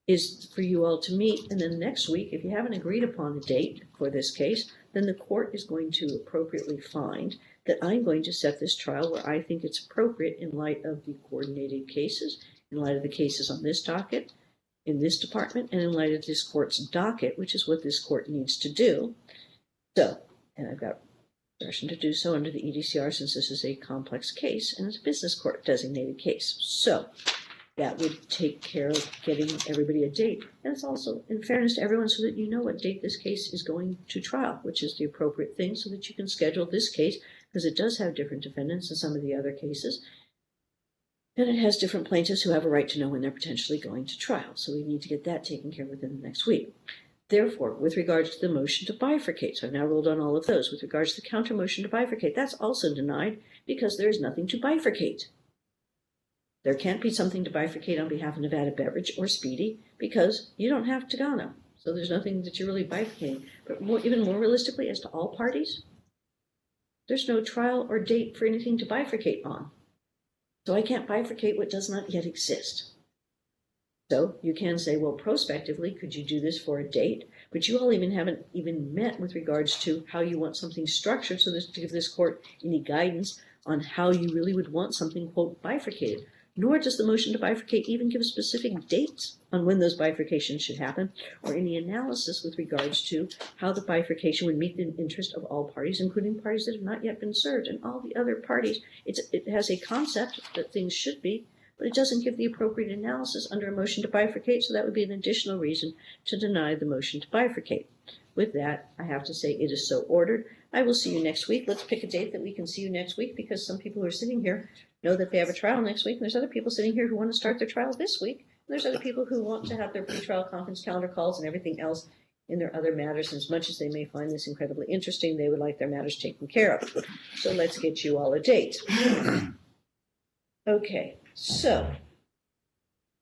is for you all to meet. And then next week, if you haven't agreed upon a date for this case, then the court is going to appropriately find that I'm going to set this trial where I think it's appropriate in light of the coordinated cases, in light of the cases on this docket, in this department, and in light of this court's docket, which is what this court needs to do. So, and I've got permission to do so under the EDCR since this is a complex case and it's a business court designated case. So that would take care of getting everybody a date. And it's also in fairness to everyone so that you know what date this case is going to trial, which is the appropriate thing so that you can schedule this case because it does have different defendants than some of the other cases. And it has different plaintiffs who have a right to know when they're potentially going to trial. So we need to get that taken care of within the next week. Therefore, with regards to the motion to bifurcate, so I've now ruled on all of those. With regards to the counter motion to bifurcate, that's also denied because there is nothing to bifurcate. There can't be something to bifurcate on behalf of Nevada Beverage or Speedy because you don't have Tagano. So there's nothing that you're really bifurcating. But even more realistically, as to all parties, there's no trial or date for anything to bifurcate on. So I can't bifurcate what does not yet exist. So you can say, well, prospectively, could you do this for a date? But you all haven't even met with regards to how you want something structured so to give this court any guidance on how you really would want something, quote, bifurcated. Nor does the motion to bifurcate even give specific dates on when those bifurcations should happen or any analysis with regards to how the bifurcation would meet the interest of all parties, including parties that have not yet been served and all the other parties. It has a concept that things should be, but it doesn't give the appropriate analysis under a motion to bifurcate, so that would be an additional reason to deny the motion to bifurcate. With that, I have to say it is so ordered. I will see you next week. Let's pick a date that we can see you next week because some people who are sitting here know that they have a trial next week, and there's other people sitting here who want to start their trial this week. And there's other people who want to have their pre-trial conference calendar calls and everything else in their other matters. And as much as they may find this incredibly interesting, they would like their matters taken care of. So let's get you all a date. Okay, so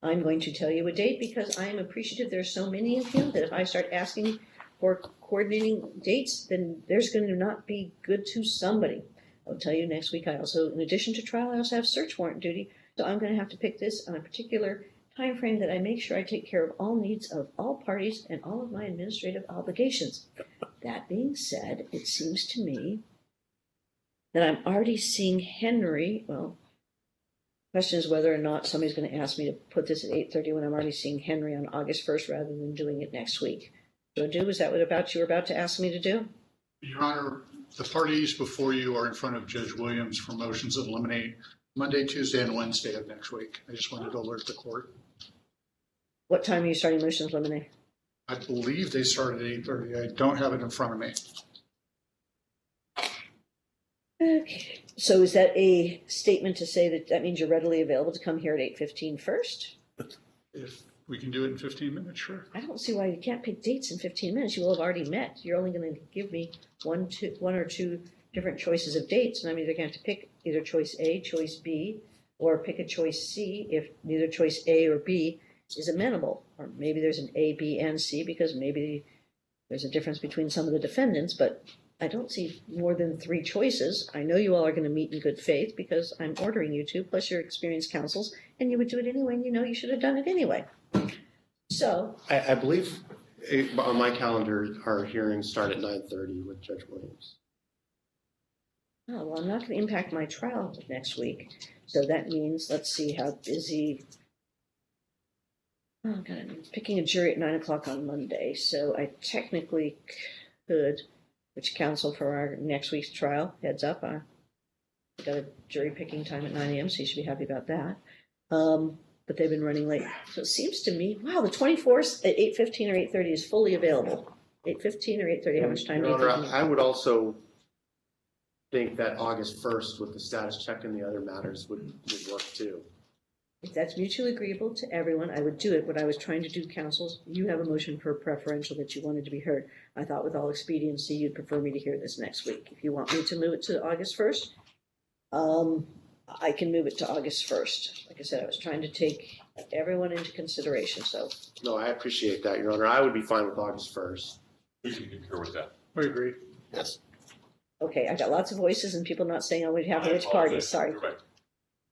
I'm going to tell you a date because I am appreciative there's so many of you that if I start asking for coordinating dates, then there's going to not be good to somebody. I'll tell you next week. I also, in addition to trial, I also have search warrant duty. So I'm going to have to pick this on a particular time frame that I make sure I take care of all needs of all parties and all of my administrative obligations. That being said, it seems to me that I'm already seeing Henry. Well, the question is whether or not somebody's going to ask me to put this at 8:30 when I'm already seeing Henry on August 1st rather than doing it next week. So, is that what you were about to ask me to do? Your Honor, the parties before you are in front of Judge Williams for motions that eliminate Monday, Tuesday, and Wednesday of next week. I just wanted to alert the court. What time are you starting motions eliminate? I believe they started at 8:30. I don't have it in front of me. Okay. So is that a statement to say that means you're readily available to come here at 8:15 first? If we can do it in 15 minutes, sure. I don't see why you can't pick dates in 15 minutes. You will have already met. You're only going to give me one or two different choices of dates, and I'm either going to have to pick either choice A, choice B, or pick a choice C if neither choice A or B is amenable. Or maybe there's an A, B, and C because maybe there's a difference between some of the defendants, but I don't see more than 3 choices. I know you all are going to meet in good faith because I'm ordering you to, plus your experienced counsels, and you would do it anyway, and you know you should have done it anyway. So I believe on my calendar, our hearings start at 9:30 with Judge Williams. Oh, well, I'm not going to impact my trial next week. So that means, let's see how busy. Oh, God, I'm picking a jury at 9 o'clock on Monday. So I technically could, which counsel for our next week's trial, heads up. I got a jury picking time at 9 a.m., so you should be happy about that. But they've been running late. So it seems to me, wow, the 24th at 8:15 or 8:30 is fully available. 8:15 or 8:30, how much time do you Your think? Honor, I would also think that August 1st with the status check and the other matters would work too. If that's mutually agreeable to everyone, I would do it. What I was trying to do, counsels, you have a motion for preferential that you wanted to be heard. I thought with all expediency, you'd prefer me to hear this next week. If you want me to move it to August 1st, I can move it to August 1st. Like I said, I was trying to take everyone into consideration, so. No, I appreciate that, Your Honor. I would be fine with August 1st. We can concur with that. I agree. Yes. Okay, I got lots of voices and people not saying I would have I which party, apologize. sorry. You're right.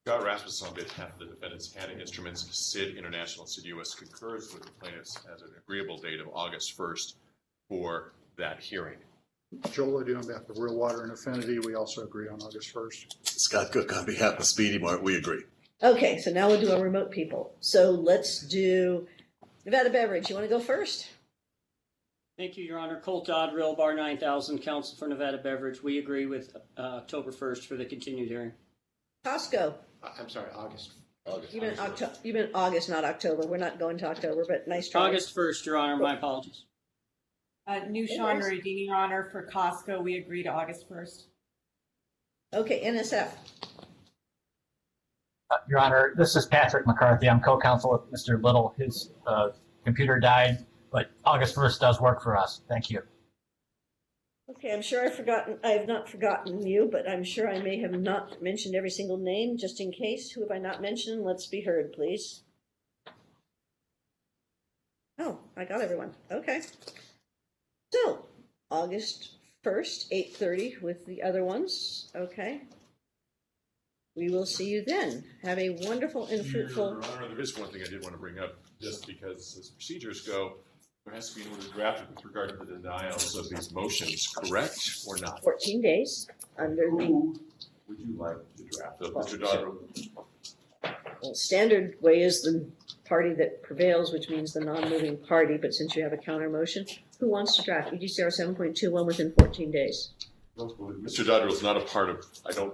Scott Rasmussen on behalf of the defendants, Hanna Instruments, SID International, SID US, concurs with the plaintiffs as an agreeable date of August 1st for that hearing. Joel Odou on behalf of Real Water and Affinity, we also agree on August 1st. Scott Cook on behalf of Speedy Mart, we agree. Okay, so now we'll do our remote people. So let's do Nevada Beverage. You want to go first? Thank you, Your Honor. Colt Dodd, Real Bar 9000, counsel for Nevada Beverage. We agree with October 1st for the continued hearing. Costco. I'm sorry, August. You meant October. You meant August, not October. We're not going to October, but nice try. August 1st, Your Honor. My apologies. Noushan, Noureddini, Your Honor, for Costco, we agree to August 1st. Okay, NSF. Your Honor, this is Patrick McCarthy. I'm co-counsel with Mr. Little. His computer died, but August 1st does work for us. Thank you. Okay, I'm sure I have not forgotten you, but I'm sure I may have not mentioned every single name, just in case. Who have I not mentioned? Let's be heard, please. Oh, I got everyone. Okay. So, August 1st, 8:30 with the other ones. Okay. We will see you then. Have a wonderful and fruitful... Your Honor, there is one thing I did want to bring up, just because as procedures go, there has to be an order drafted with regard to the denials of these motions, correct or not? 14 days under the... Who would you like to draft? Mr. Dodder? Well, standard way is the party that prevails, which means the non-moving party, but since you have a counter motion, who wants to draft EDCR 7.21 within 14 days? Mr. Dodder is not a part of,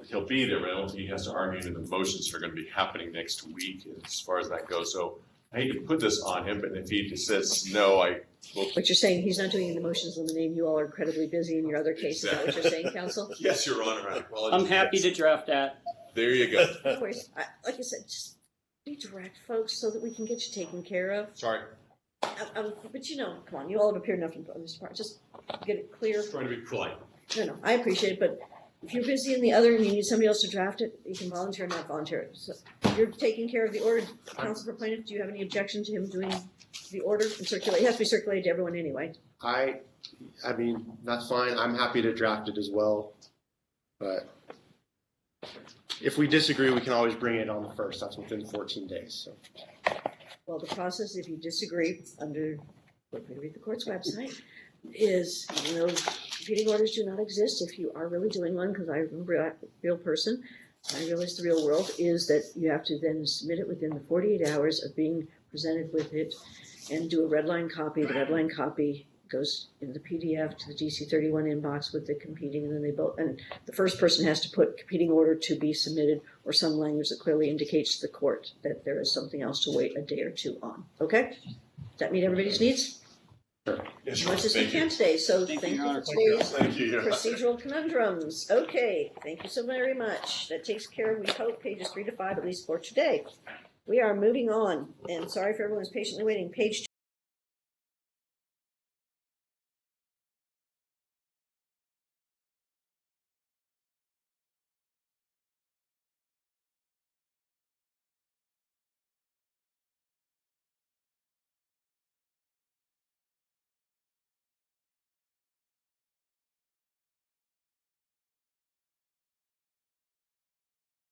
he'll be there, but I don't think he has to argue into the motions that are going to be happening next week as far as that goes. So I hate to put this on him, but if he just says no, I will. But you're saying he's not doing the motions in the name. You all are incredibly busy in your other cases. Is that what you're saying, counsel? Yes, Your Honor. I apologize. I'm happy to draft that. There you go. No worries. Like I said, just be direct, folks, so that we can get you taken care of. Sorry. But you know, come on, you all have appeared enough in this part. Just get it clear. Just trying to be polite. No, I appreciate it, but if you're busy in the other and you need somebody else to draft it, you can volunteer or not volunteer. So you're taking care of the order. Counsel for plaintiff, do you have any objection to him doing the order and circulate? It has to be circulated to everyone anyway. I mean, that's fine. I'm happy to draft it as well. But if we disagree, we can always bring it on the 1st. That's within 14 days. So. Well, the process, if you disagree, under, if we read the court's website, is, you know, competing orders do not exist if you are really doing one, because I'm a real person. I realize the real world is that you have to then submit it within the 48 hours of being presented with it and do a red line copy. The red line copy goes in the PDF to the DC31 inbox with the competing, and then they both, and the first person has to put competing order to be submitted or some language that clearly indicates to the court that there is something else to wait a day or two on. Okay? Does that meet everybody's needs? Yes, As much as we can today, so Thank thank you, you Your for Honor. today's procedural conundrums. Okay, thank you so very much. That takes care of, we hope, pages 3 to 5, at least for today. We are moving on, and sorry for everyone who's patiently waiting. Page